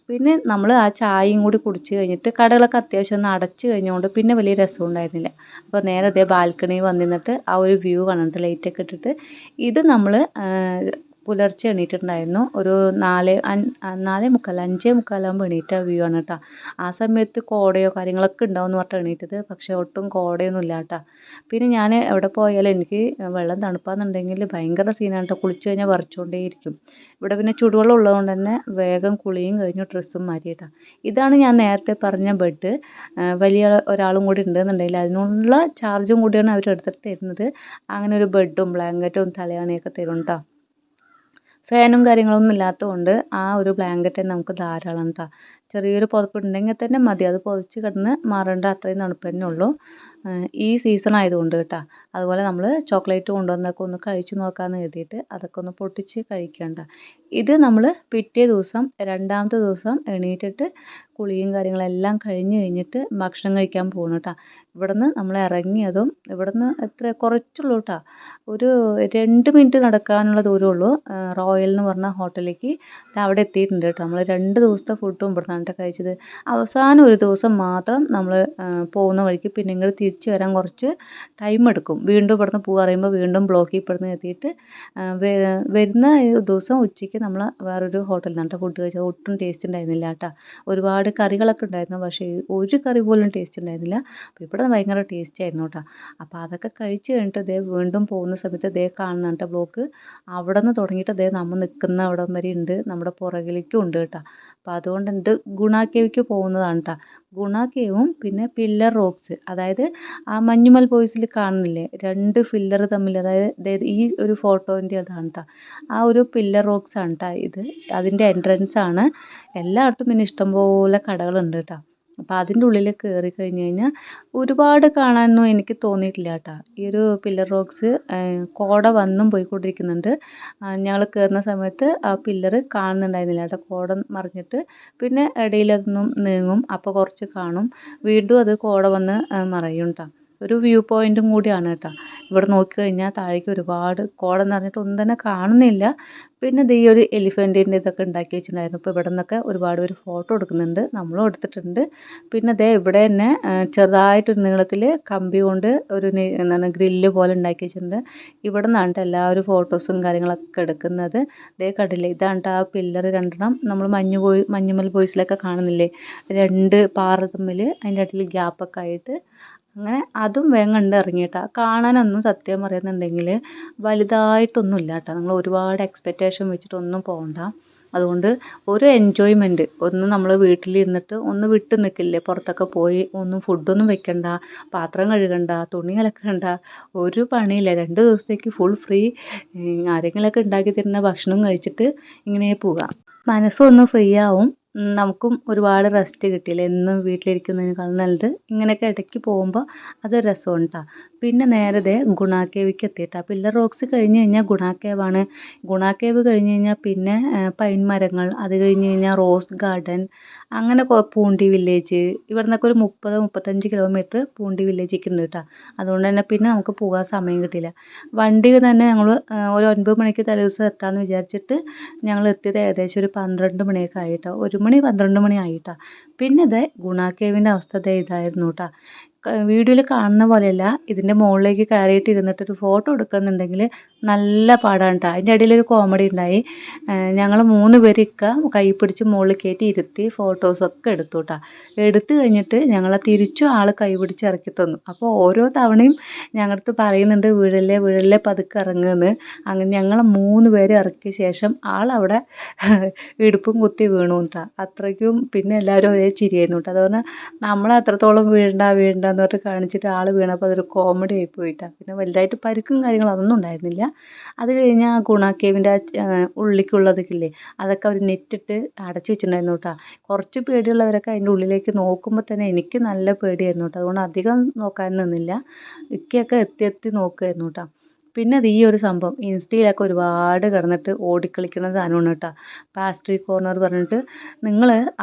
പിന്നെ നമ്മൾ ആ ചായയും കൂടി കുടിച്ച് കഴിഞ്ഞിട്ട് കടകളൊക്കെ അത്യാവശ്യം ഒന്ന് അടച്ച് കഴിഞ്ഞുകൊണ്ട് പിന്നെ വലിയ രസം ഉണ്ടായിരുന്നില്ല. അപ്പോൾ നേരെ അതേ ബാൽക്കണി വന്നിട്ട് ആ ഒരു വ്യൂ കാണുന്നുണ്ട് ലൈറ്റൊക്കെ ഇട്ടിട്ട്. ഇത് നമ്മൾ പുലർച്ചെ എണീറ്റിട്ടുണ്ടായിരുന്നു. ഒരു 4:45 5:45 എണീറ്റ വ്യൂ ആണ് കേട്ടോ. ആ സമയത്ത് കോടയോ കാര്യങ്ങളൊക്കെ ഉണ്ടാവുമെന്ന് പറഞ്ഞിട്ട് എണീറ്റത്, പക്ഷേ ഒട്ടും കോടയൊന്നും ഇല്ല കേട്ടോ. പിന്നെ ഞാൻ എവിടെ പോയാലും എനിക്ക് വെള്ളം തണുപ്പാണെന്നുണ്ടെങ്കിൽ ഭയങ്കര സീനാണ് കേട്ടോ. കുളിച്ച് കഴിഞ്ഞാൽ വിറച്ചുകൊണ്ടേയിരിക്കും. ഇവിടെ പിന്നെ ചുടുവെള്ളം ഉള്ളതുകൊണ്ട് തന്നെ വേഗം കുളിയും കഴിഞ്ഞു ഡ്രസ്സും മാറ്റി കേട്ടോ. ഇതാണ് ഞാൻ നേരത്തെ പറഞ്ഞ ബെഡ്. വലിയ ഒരാളും കൂടി ഉണ്ടെന്നുണ്ടെങ്കിൽ അതിനുള്ള ചാർജും കൂടിയാണ് അവർ എടുത്തിട്ട് തരുന്നത്. അങ്ങനെ ഒരു ബെഡും ബ്ലാങ്കറ്റും തലയാണിയൊക്കെ തരും കേട്ടോ. ഫാനും കാര്യങ്ങളൊന്നും ഇല്ലാത്തതുകൊണ്ട് ആ ഒരു ബ്ലാങ്കറ്റ് തന്നെ നമുക്ക് ധാരാളം കേട്ടോ. ചെറിയൊരു പുതപ്പ് ഉണ്ടെങ്കിൽ തന്നെ മതി, അത് പുതച്ച് കിടന്ന് മാറേണ്ട അത്രയും തണുപ്പ് തന്നെ ഉള്ളൂ ഈ സീസൺ ആയതുകൊണ്ട് കേട്ടോ. അതുപോലെ നമ്മൾ ചോക്ലേറ്റ് കൊണ്ടുവന്നൊക്കെ ഒന്ന് കഴിച്ചു നോക്കാമെന്ന് കരുതിയിട്ട് അതൊക്കെ ഒന്ന് പൊട്ടിച്ച് കഴിക്കണ്ട. ഇത് നമ്മൾ പിറ്റേ ദിവസം രണ്ടാമത്തെ ദിവസം എണീറ്റിട്ട് കുളിയും കാര്യങ്ങളെല്ലാം കഴിഞ്ഞ് കഴിഞ്ഞിട്ട് ഭക്ഷണം കഴിക്കാൻ പോകണം കേട്ടോ. ഇവിടുന്ന് നമ്മൾ ഇറങ്ങിയതും ഇവിടുന്ന് കുറച്ചുള്ളൂ കേട്ടോ. ഒരു 2 മിനിറ്റ് നടക്കാനുള്ള ദൂരമുള്ളൂ റോയൽ എന്ന് പറഞ്ഞ ഹോട്ടലിലേക്ക്. അവിടെ എത്തിയിട്ടുണ്ട് കേട്ടോ. നമ്മൾ 2 ദിവസത്തെ ഫുഡും ഇവിടുന്നാണ് കേട്ടോ കഴിച്ചത്. അവസാനം ഒരു ദിവസം മാത്രം നമ്മൾ പോകുന്ന വഴിക്ക് പിന്നെ ഇങ്ങോട്ട് തിരിച്ച് വരാൻ കുറച്ച് ടൈം എടുക്കും. വീണ്ടും ഇവിടുന്ന് പോകുക പറയുമ്പോൾ വീണ്ടും ബ്ലോക്കിൽ ഇവിടുന്ന് എത്തിയിട്ട് വരുന്ന ദിവസം ഉച്ചയ്ക്ക് നമ്മൾ വേറൊരു ഹോട്ടലിൽ നിന്നാണ് ഫുഡ് കഴിച്ചത്. ഒട്ടും ടേസ്റ്റ് ഉണ്ടായിരുന്നില്ല കേട്ടോ. ഒരുപാട് കറികളൊക്കെ ഉണ്ടായിരുന്നു, പക്ഷേ ഒരു കറി പോലും ടേസ്റ്റ് ഉണ്ടായിരുന്നില്ല. അപ്പോൾ ഇവിടെ ഭയങ്കര ടേസ്റ്റ് ആയിരുന്നു കേട്ടോ. അപ്പോൾ അതൊക്കെ കഴിച്ച് കഴിഞ്ഞിട്ട് ദേ വീണ്ടും പോകുന്ന സമയത്ത് ദേ കാണുന്ന കേട്ടോ ബ്ലോക്ക്. അവിടെ നിന്ന് തുടങ്ങിയിട്ട് ദേ നമ്മൾ നിൽക്കുന്ന അവിടം വരെ ഉണ്ട്, നമ്മുടെ പുറകിലേക്കും ഉണ്ട് കേട്ടോ. അപ്പോൾ അതുകൊണ്ട് ഇത് ഗുണ കേവിലേക്ക് പോകുന്നതാണ് കേട്ടോ. ഗുണ കേവും പിന്നെ പില്ലർ റോക്സ്, അതായത് ആ മഞ്ഞുമൽ ബോയ്സിൽ കാണുന്നില്ലേ 2 ഫില്ലർ തമ്മിൽ, അതായത് ഈ ഒരു ഫോട്ടോൻ്റെ അതാണ് കേട്ടോ. ആ ഒരു പില്ലർ റോക്സ് ആണ് കേട്ടോ ഇത്. അതിൻ്റെ എൻട്രൻസ് ആണ്. എല്ലായിടത്തും പിന്നെ ഇഷ്ടംപോലെ കടകളുണ്ട് കേട്ടോ. അപ്പോൾ അതിൻ്റെ ഉള്ളിൽ കയറി കഴിഞ്ഞ് കഴിഞ്ഞാൽ ഒരുപാട് കാണാനൊന്നും എനിക്ക് തോന്നിയിട്ടില്ല കേട്ടോ. ഈ ഒരു പില്ലർ റോക്സ് കോട വന്നും പോയിക്കൊണ്ടിരിക്കുന്നുണ്ട്. ഞങ്ങൾ കയറുന്ന സമയത്ത് ആ പില്ലർ കാണുന്നുണ്ടായിരുന്നില്ല കേട്ടോ, കോട മറിഞ്ഞിട്ട്. പിന്നെ ഇടയിലതൊന്നും നീങ്ങും, അപ്പോൾ കുറച്ച് കാണും, വീണ്ടും അത് കോട വന്ന് മറയും കേട്ടോ. ഒരു വ്യൂ പോയിൻറ്റും കൂടിയാണ് കേട്ടോ. ഇവിടെ നോക്കിക്കഴിഞ്ഞാൽ താഴേക്ക് ഒരുപാട് കോട നിറഞ്ഞിട്ട് ഒന്നും തന്നെ കാണുന്നില്ല. പിന്നെ ഈ ഒരു എലിഫൻറ്റിൻ്റെ ഇതൊക്കെ ഉണ്ടാക്കി വെച്ചിട്ടുണ്ടായിരുന്നു. ഇപ്പോൾ ഇവിടെ നിന്നൊക്കെ ഒരുപാട് പേര് ഫോട്ടോ എടുക്കുന്നുണ്ട്, നമ്മളും എടുത്തിട്ടുണ്ട്. പിന്നെ ഇവിടെ തന്നെ ചെറുതായിട്ടൊരു നീളത്തിൽ കമ്പി കൊണ്ട് ഒരു എന്താണ് ഗ്രില്ല് പോലെ ഉണ്ടാക്കി വെച്ചിട്ടുണ്ട്. ഇവിടെ നിന്നാണ് എല്ലാവരും ഫോട്ടോസും കാര്യങ്ങളൊക്കെ എടുക്കുന്നത്. കണ്ടില്ലേ, ഇതാണ് ആ പില്ലർ 2 നമ്മൾ മഞ്ഞുമൽ ബോയ്സിലൊക്കെ കാണുന്നില്ലേ, 2 പാറ തമ്മിൽ അതിൻ്റെ ഇടയിൽ ഗ്യാപ്പൊക്കെ ആയിട്ട് അങ്ങനെ അതും വേഗം കണ്ട് ഇറങ്ങിയിട്ടാ. കാണാനൊന്നും സത്യം പറയുന്നുണ്ടെങ്കിൽ വലുതായിട്ടൊന്നും ഇല്ല കേട്ടോ. നിങ്ങൾ ഒരുപാട് എക്സ്പെക്റ്റേഷൻ വെച്ചിട്ടൊന്നും പോകണ്ട. അതുകൊണ്ട് ഒരു എൻജോയ്മെൻറ്റ് ഒന്ന് നമ്മൾ വീട്ടിലിരുന്നിട്ട് ഒന്ന് വിട്ട് നിൽക്കില്ലേ, പുറത്തൊക്കെ പോയി ഒന്നും ഫുഡൊന്നും വെക്കണ്ട, പാത്രം കഴുകണ്ട, തുണി അലക്കണ്ട, ഒരു പണിയില്ല. 2 ദിവസത്തേക്ക് ഫുൾ ഫ്രീ. ആരെങ്കിലുമൊക്കെ ഉണ്ടാക്കി തരുന്ന ഭക്ഷണം കഴിച്ചിട്ട് ഇങ്ങനെ പോകാം. മനസ്സും ഒന്ന് ഫ്രീ ആവും. നമുക്കും ഒരുപാട് റെസ്റ്റ് കിട്ടിയില്ല. എന്നും വീട്ടിലിരിക്കുന്നതിനേക്കാളും നല്ലത് ഇങ്ങനെയൊക്കെ ഇടയ്ക്ക് പോകുമ്പോൾ അത് രസമാണ് കേട്ടോ. പിന്നെ നേരെ ഗുണ കേവിലേക്ക് എത്തിയിട്ടാ. പില്ലർ റോക്സ് കഴിഞ്ഞ് കഴിഞ്ഞാൽ ഗുണ കേവാണ്. ഗുണ കേവ് കഴിഞ്ഞ് കഴിഞ്ഞാൽ പിന്നെ പൈൻ മരങ്ങൾ, അത് കഴിഞ്ഞ് കഴിഞ്ഞാൽ റോസ് ഗാർഡൻ, അങ്ങനെ പൂണ്ടി വില്ലേജ്. ഇവിടെ നിന്നൊക്കെ ഒരു 30-35 കിലോമീറ്റർ പൂണ്ടി വില്ലേജിലേക്ക് ഉണ്ട് കേട്ടോ. അതുകൊണ്ട് തന്നെ പിന്നെ നമുക്ക് പോകാൻ സമയം കിട്ടിയില്ല. വണ്ടി തന്നെ ഞങ്ങൾ ഒരു 9 മണിക്ക് തലേദിവസം എത്താമെന്ന് വിചാരിച്ചിട്ട് ഞങ്ങൾ എത്തിയത് ഏകദേശം ഒരു 12 മണിയൊക്കെ ആയിട്ടോ. 1 മണി 12 മണി ആയിട്ടോ. പിന്നെ ഗുണ കേവിൻ്റെ അവസ്ഥ ഇതായിരുന്നു കേട്ടോ. വീഡിയോയിൽ കാണുന്ന പോലെയല്ല. ഇതിൻ്റെ മുകളിലേക്ക് കയറിയിട്ട് ഇരുന്നിട്ടൊരു ഫോട്ടോ എടുക്കുന്നുണ്ടെങ്കിൽ നല്ല പാടാണ് കേട്ടോ. അതിൻ്റെ ഇടയിലൊരു കോമഡി ഉണ്ടായി. ഞങ്ങൾ 3 പേര് കൈ പിടിച്ച് മുകളിൽ കയറ്റി ഇരുത്തി ഫോട്ടോസൊക്കെ എടുത്തു കേട്ടോ. എടുത്തു കഴിഞ്ഞിട്ട് ഞങ്ങളെ തിരിച്ചു ആൾ കൈ പിടിച്ച് ഇറക്കി തന്നു. അപ്പോൾ ഓരോ തവണയും ഞങ്ങളടുത്ത് പറയുന്നുണ്ട് വീഴല്ലേ വീഴല്ലേ പതുക്കെ ഇറങ്ങുമെന്ന്. അങ്ങനെ ഞങ്ങൾ 3 പേരെ ഇറക്കിയ ശേഷം ആളവിടെ ഇടുപ്പും കുത്തി വീണു കേട്ടോ. അത്രയ്ക്കും പിന്നെ എല്ലാവരും ഒരേ ചിരിയായിരുന്നു കേട്ടോ. അതുകൊണ്ട് നമ്മളെ അത്രത്തോളം വീഴണ്ട വീഴണ്ട എന്ന് പറഞ്ഞിട്ട് കാണിച്ചിട്ട് ആൾ വീണപ്പോൾ അതൊരു കോമഡി ആയി പോയിട്ടാണ്. പിന്നെ വലുതായിട്ട് പരിക്കും കാര്യങ്ങളും അതൊന്നും ഉണ്ടായിരുന്നില്ല. അത് കഴിഞ്ഞാൽ ഗുണ കേവിൻ്റെ ഉള്ളിലേക്കുള്ളതൊക്കെ അതൊക്കെ അവർ നെറ്റിട്ട് അടച്ചു വെച്ചിട്ടുണ്ടായിരുന്നു കേട്ടോ. കുറച്ച് പേടിയുള്ളവരൊക്കെ അതിൻ്റെ ഉള്ളിലേക്ക് നോക്കുമ്പോൾ തന്നെ എനിക്ക് നല്ല പേടിയായിരുന്നു കേട്ടോ. അതുകൊണ്ട് അധികം നോക്കാൻ നിന്നില്ല. ഇക്കയൊക്കെ എത്തി നോക്കുമായിരുന്നു കേട്ടോ. പിന്നെ ഈ ഒരു സംഭവം ഇൻസ്റ്റയിലൊക്കെ ഒരുപാട് കിടന്നിട്ട് ഓടിക്കളിക്കുന്ന സാധനമാണ് കേട്ടോ. പാസ്ട്രി കോർണർ പറഞ്ഞിട്ട് നിങ്ങൾ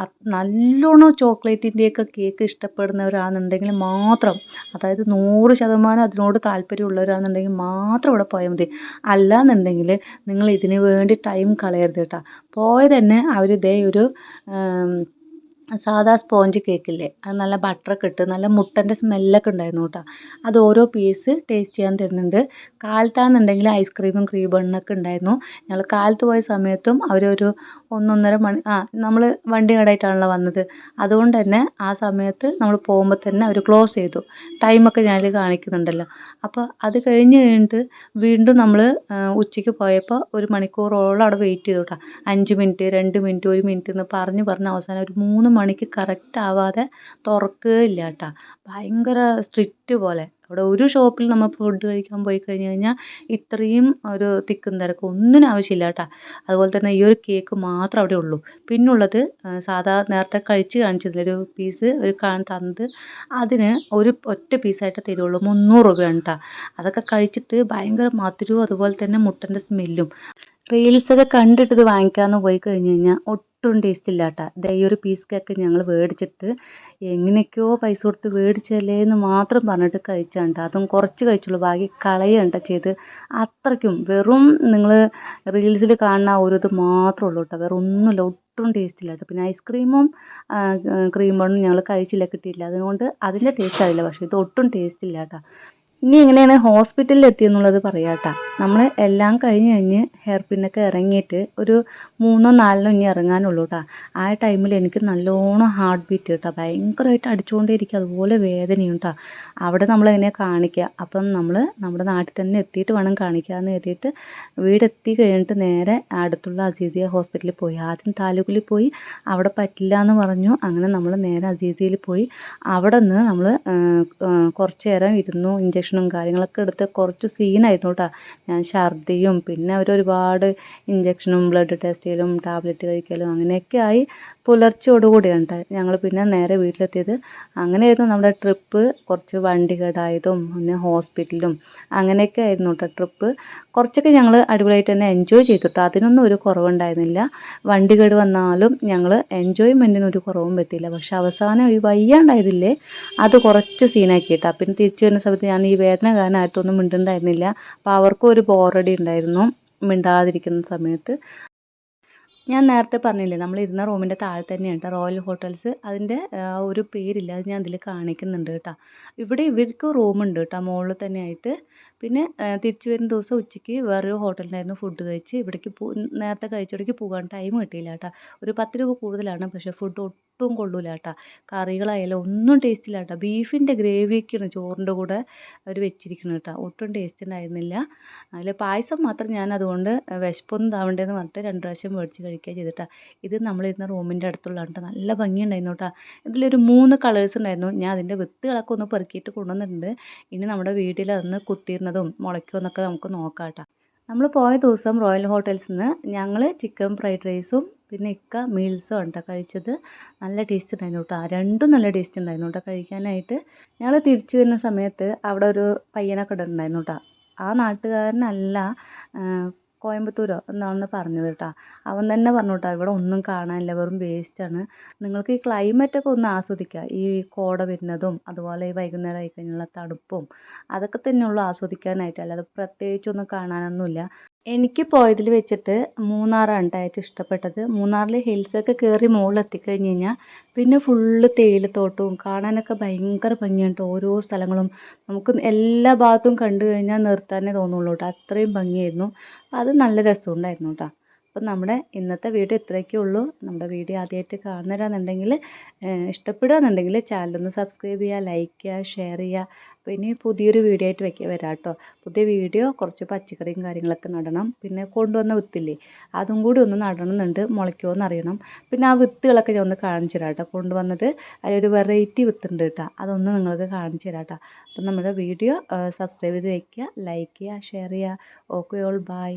നല്ലോണം ചോക്ലേറ്റിൻ്റെയൊക്കെ കേക്ക് ഇഷ്ടപ്പെടുന്നവരാണെന്നുണ്ടെങ്കിൽ മാത്രം, അതായത് 100% അതിനോട് താല്പര്യമുള്ളവരാണെന്നുണ്ടെങ്കിൽ മാത്രം ഇവിടെ പോയാൽ മതി. അല്ലാന്നുണ്ടെങ്കിൽ നിങ്ങൾ ഇതിന് വേണ്ടി ടൈം കളയരുത് കേട്ടോ. പോയത് തന്നെ അവർ ഒരു സാധാ സ്പോഞ്ച് കേക്കില്ലേ, അത് നല്ല ബട്ടറൊക്കെ ഇട്ട് നല്ല മുട്ടൻ്റെ സ്മെല്ലൊക്കെ ഉണ്ടായിരുന്നു കേട്ടോ. അത് ഓരോ പീസ് ടേസ്റ്റ് ചെയ്യാൻ തരുന്നുണ്ട്. കാലത്താണെന്നുണ്ടെങ്കിൽ ഐസ്ക്രീമും ക്രീം ബണ്ണൊക്കെ ഉണ്ടായിരുന്നു. ഞങ്ങൾ കാലത്ത് പോയ സമയത്തും അവരൊരു 1-1.5 മണി നമ്മൾ വണ്ടി കടായിട്ടാണല്ലോ വന്നത്. അതുകൊണ്ട് തന്നെ ആ സമയത്ത് നമ്മൾ പോകുമ്പോൾ തന്നെ അവർ ക്ലോസ് ചെയ്തു. ടൈമൊക്കെ ഞാനിൽ കാണിക്കുന്നുണ്ടല്ലോ. അപ്പോൾ അത് കഴിഞ്ഞിട്ട് വീണ്ടും നമ്മൾ ഉച്ചയ്ക്ക് പോയപ്പോൾ 1 മണിക്കൂറോളം അവിടെ വെയിറ്റ് ചെയ്തു കേട്ടോ. 5 മിനിറ്റ് 2 മിനിറ്റ് 1 മിനിറ്റ് എന്ന് പറഞ്ഞ് അവസാനം ഒരു 3 മണിക്ക് കറക്റ്റ് ആവാതെ തുറക്കുകയില്ല കേട്ടോ. ഭയങ്കര സ്ട്രിക്റ്റ് പോലെ. അവിടെ ഒരു ഷോപ്പിൽ നമ്മൾ ഫുഡ് കഴിക്കാൻ പോയി കഴിഞ്ഞ് കഴിഞ്ഞാൽ ഇത്രയും ഒരു തിക്കും തിരക്കും ഒന്നിനും ആവശ്യമില്ല കേട്ടോ. അതുപോലെ തന്നെ ഈ ഒരു കേക്ക് മാത്രം അവിടെ ഉള്ളൂ. പിന്നുള്ളത് സാധാ നേരത്തെ കഴിച്ച് കാണിച്ചതിലൊരു പീസ് ഒരു തന്നത് അതിന് ഒരു ഒറ്റ പീസായിട്ട് തരുള്ളൂ. 300 രൂപയാണ് കേട്ടോ. അതൊക്കെ കഴിച്ചിട്ട് ഭയങ്കര മധുരവും അതുപോലെ തന്നെ മുട്ടൻ്റെ സ്മെല്ലും. റീൽസൊക്കെ കണ്ടിട്ട് ഇത് വാങ്ങിക്കാമെന്ന് പോയി കഴിഞ്ഞ് കഴിഞ്ഞാൽ ഒട്ടും ടേസ്റ്റ് ഇല്ല കേട്ടോ. ഈ ഒരു പീസ് കേക്ക് ഞങ്ങൾ മേടിച്ചിട്ട് എങ്ങനെയൊക്കെയോ പൈസ കൊടുത്ത് മേടിച്ചല്ലേ എന്ന് മാത്രം പറഞ്ഞിട്ട് കഴിച്ചാണ് കേട്ടോ. അതും കുറച്ച് കഴിച്ചുള്ളൂ, ബാക്കി കളയുകയാണ് കേട്ടോ ചെയ്ത്. അത്രയ്ക്കും വെറും നിങ്ങൾ റീൽസിൽ കാണുന്ന ഒരു ഇത് മാത്രമേ ഉള്ളൂ കേട്ടോ. വേറെ ഒന്നുമില്ല, ഒട്ടും ടേസ്റ്റ് ഇല്ല കേട്ടോ. പിന്നെ ഐസ്ക്രീമും ക്രീം ബണ്ണും ഞങ്ങൾ കഴിച്ചില്ല, കിട്ടിയില്ല. അതുകൊണ്ട് അതിൻ്റെ ടേസ്റ്റ് അറിയില്ല. പക്ഷേ ഇത് ഒട്ടും ടേസ്റ്റ് ഇല്ല കേട്ടോ. ഇനി എങ്ങനെയാണ് ഹോസ്പിറ്റലിൽ എത്തിയെന്നുള്ളത് പറയാം കേട്ടോ. നമ്മൾ എല്ലാം കഴിഞ്ഞ് ഹെയർ പിന്നൊക്കെ ഇറങ്ങിയിട്ട് ഒരു 3-4 ഇനി ഇറങ്ങാനുള്ളൂ കേട്ടോ. ആ ടൈമിൽ എനിക്ക് നല്ലോണം ഹാർട്ട് ബീറ്റ് കേട്ടോ. ഭയങ്കരമായിട്ട് അടിച്ചുകൊണ്ടേയിരിക്കുക, അതുപോലെ വേദനയും കേട്ടോ. അവിടെ നമ്മളെങ്ങനെയാണ് കാണിക്കുക. അപ്പം നമ്മൾ നമ്മുടെ നാട്ടിൽ തന്നെ എത്തിയിട്ട് വേണം കാണിക്കാമെന്ന് എഴുതിയിട്ട് വീടെത്തി കഴിഞ്ഞിട്ട് നേരെ അടുത്തുള്ള അസീസിയ ഹോസ്പിറ്റലിൽ പോയി. ആദ്യം താലൂക്കിൽ പോയി, അവിടെ പറ്റില്ല എന്ന് പറഞ്ഞു. അങ്ങനെ നമ്മൾ നേരെ അസീസിയയിൽ പോയി. അവിടെ നിന്ന് നമ്മൾ കുറച്ച് നേരം ഇരുന്നു. ഇഞ്ചക്ഷനും കാര്യങ്ങളൊക്കെ എടുത്ത് കുറച്ച് സീനായിരുന്നു കേട്ടോ. ഞാൻ ഛർദിയും പിന്നെ അവരൊരുപാട് ഇഞ്ചക്ഷനും ബ്ലഡ് ടെസ്റ്റ് ചെയ്യലും ടാബ്ലറ്റ് കഴിക്കലും അങ്ങനെയൊക്കെ ആയി പുലർച്ചയോടുകൂടിയാണ് കേട്ടോ ഞങ്ങൾ പിന്നെ നേരെ വീട്ടിലെത്തിയത്. അങ്ങനെയായിരുന്നു നമ്മുടെ ട്രിപ്പ്. കുറച്ച് വണ്ടി കേടായതും പിന്നെ ഹോസ്പിറ്റലും അങ്ങനെയൊക്കെ ആയിരുന്നു കേട്ടോ ട്രിപ്പ്. കുറച്ചൊക്കെ ഞങ്ങൾ അടിപൊളിയായിട്ട് തന്നെ എൻജോയ് ചെയ്തു കേട്ടോ. അതിനൊന്നും ഒരു കുറവുണ്ടായിരുന്നില്ല. വണ്ടി കേട് വന്നാലും ഞങ്ങൾ എൻജോയ്മെൻറ്റിന് ഒരു കുറവും പറ്റിയില്ല. പക്ഷെ അവസാനം ഈ വയ്യാണ്ടായതില്ലേ അത് കുറച്ച് സീനാക്കി കേട്ടോ. പിന്നെ തിരിച്ചു വരുന്ന സമയത്ത് ഞാൻ ഈ വേദന കാരണം ആയിട്ടൊന്നും മിണ്ടുണ്ടായിരുന്നില്ല. അപ്പോൾ അവർക്കും ഒരു ബോറടി ഉണ്ടായിരുന്നു മിണ്ടാതിരിക്കുന്ന സമയത്ത്. ഞാൻ നേരത്തെ പറഞ്ഞില്ലേ നമ്മളിരുന്ന റൂമിൻ്റെ താഴെ തന്നെയാണ് കേട്ടോ റോയൽ ഹോട്ടൽസ്. അതിൻ്റെ ഒരു പേരില്ല, അത് ഞാൻ ഇതിൽ കാണിക്കുന്നുണ്ട് കേട്ടോ. ഇവിടെ ഇവർക്ക് റൂമുണ്ട് കേട്ടോ മുകളിൽ തന്നെയായിട്ട്. പിന്നെ തിരിച്ചു വരുന്ന ദിവസം ഉച്ചയ്ക്ക് വേറൊരു ഹോട്ടലിലായിരുന്നു ഫുഡ് കഴിച്ച്. ഇവിടേക്ക് നേരത്തെ കഴിച്ചിടയ്ക്ക് പോകാൻ ടൈം കിട്ടിയില്ല കേട്ടോ. ഒരു 10 രൂപ കൂടുതലാണ്, പക്ഷേ ഫുഡ് ഒട്ടും കൊള്ളൂല കേട്ടോ. കറികളായാലും ഒന്നും ടേസ്റ്റ് ഇല്ല കേട്ടോ. ബീഫിൻ്റെ ഗ്രേവിയൊക്കെയാണ് ചോറിൻ്റെ കൂടെ അവർ വെച്ചിരിക്കുന്നത് കേട്ടോ. ഒട്ടും ടേസ്റ്റ് ഉണ്ടായിരുന്നില്ല. അതിൽ പായസം മാത്രം ഞാൻ അതുകൊണ്ട് വിശപ്പൊന്നും താവണ്ടേന്ന് പറഞ്ഞിട്ട് 2 പ്രാവശ്യം മേടിച്ച് കഴിക്കുക ചെയ്തിട്ടാ. ഇത് നമ്മളിരുന്ന റൂമിൻ്റെ അടുത്തുള്ളതാണ് കേട്ടോ. നല്ല ഭംഗിയുണ്ടായിരുന്നു കേട്ടോ. ഇതിലൊരു 3 കളേഴ്സ് ഉണ്ടായിരുന്നു. ഞാൻ അതിൻ്റെ വിത്തുകളൊക്കെ ഒന്ന് പെറുക്കിയിട്ട് കൊണ്ടുവന്നിട്ടുണ്ട്. ഇനി നമ്മുടെ വീട്ടിൽ അതൊന്ന് കുത്തിയിരുന്നതും മുളയ്ക്കുമെന്നൊക്കെ നമുക്ക് നോക്കാം കേട്ടോ. നമ്മൾ പോയ ദിവസം റോയൽ ഹോട്ടൽസിൽ നിന്ന് ഞങ്ങൾ ചിക്കൻ ഫ്രൈഡ് റൈസും പിന്നെ ഇക്ക മീൽസും ആണ് കേട്ടോ കഴിച്ചത്. നല്ല ടേസ്റ്റ് ഉണ്ടായിരുന്നു കേട്ടോ. രണ്ടും നല്ല ടേസ്റ്റ് ഉണ്ടായിരുന്നു കേട്ടോ കഴിക്കാനായിട്ട്. ഞങ്ങൾ തിരിച്ചു വരുന്ന സമയത്ത് അവിടെ ഒരു പയ്യനൊക്കെ ഇടുന്നുണ്ടായിരുന്നു കേട്ടോ. ആ നാട്ടുകാരനല്ല, കോയമ്പത്തൂരോ എന്താണെന്ന് പറഞ്ഞത് കേട്ടോ. അവൻ തന്നെ പറഞ്ഞു കേട്ടോ ഇവിടെ ഒന്നും കാണാനില്ല, വെറും വേസ്റ്റാണ്. നിങ്ങൾക്ക് ഈ ക്ലൈമറ്റൊക്കെ ഒന്ന് ആസ്വദിക്കാം, ഈ കോട വരുന്നതും അതുപോലെ ഈ വൈകുന്നേരം ആയിക്കഴിഞ്ഞുള്ള തണുപ്പും അതൊക്കെ തന്നെയുള്ളൂ ആസ്വദിക്കാനായിട്ട്, അല്ലാതെ പ്രത്യേകിച്ചൊന്നും കാണാനൊന്നുമില്ല. എനിക്ക് പോയതിൽ വെച്ചിട്ട് മൂന്നാറാണ് കേട്ടോ ഏറ്റവും ഇഷ്ടപ്പെട്ടത്. മൂന്നാറിൽ ഹിൽസൊക്കെ കയറി മുകളിൽ എത്തിക്കഴിഞ്ഞ് കഴിഞ്ഞാൽ പിന്നെ ഫുള്ള് തേയിലത്തോട്ടവും കാണാനൊക്കെ ഭയങ്കര ഭംഗിയാണ് കേട്ടോ. ഓരോ സ്ഥലങ്ങളും നമുക്ക് എല്ലാ ഭാഗത്തും കണ്ടു കഴിഞ്ഞാൽ നിർത്താനേ തോന്നുള്ളൂ കേട്ടോ, അത്രയും ഭംഗിയായിരുന്നു. അത് നല്ല രസമുണ്ടായിരുന്നു കേട്ടോ. അപ്പം നമ്മുടെ ഇന്നത്തെ വീഡിയോ ഇത്രയൊക്കെ ഉള്ളൂ. നമ്മുടെ വീഡിയോ ആദ്യമായിട്ട് കാണുന്നവരാണെന്നുണ്ടെങ്കിൽ ഇഷ്ടപ്പെടുകയെന്നുണ്ടെങ്കിൽ ചാനലൊന്ന് സബ്സ്ക്രൈബ് ചെയ്യുക, ലൈക്ക് ചെയ്യുക, ഷെയർ ചെയ്യുക. അപ്പോൾ ഇനി പുതിയൊരു വീഡിയോ ആയിട്ട് വരാം കേട്ടോ. പുതിയ വീഡിയോ കുറച്ച് പച്ചക്കറിയും കാര്യങ്ങളൊക്കെ നടണം. പിന്നെ കൊണ്ടുവന്ന വിത്തില്ലേ അതും കൂടി ഒന്ന് നടണമെന്നുണ്ട്, മുളയ്ക്കുമോ എന്നറിയണം. പിന്നെ ആ വിത്തുകളൊക്കെ ഞാൻ ഒന്ന് കാണിച്ചു തരാം കേട്ടോ. കൊണ്ടുവന്നത് അതിലൊരു വെറൈറ്റി വിത്തുണ്ട് കേട്ടോ, അതൊന്ന് നിങ്ങൾക്ക് കാണിച്ചു തരാം കേട്ടോ. അപ്പം നമ്മുടെ വീഡിയോ സബ്സ്ക്രൈബ് ചെയ്ത് വയ്ക്കുക, ലൈക്ക് ചെയ്യുക, ഷെയർ ചെയ്യുക. Okay all by.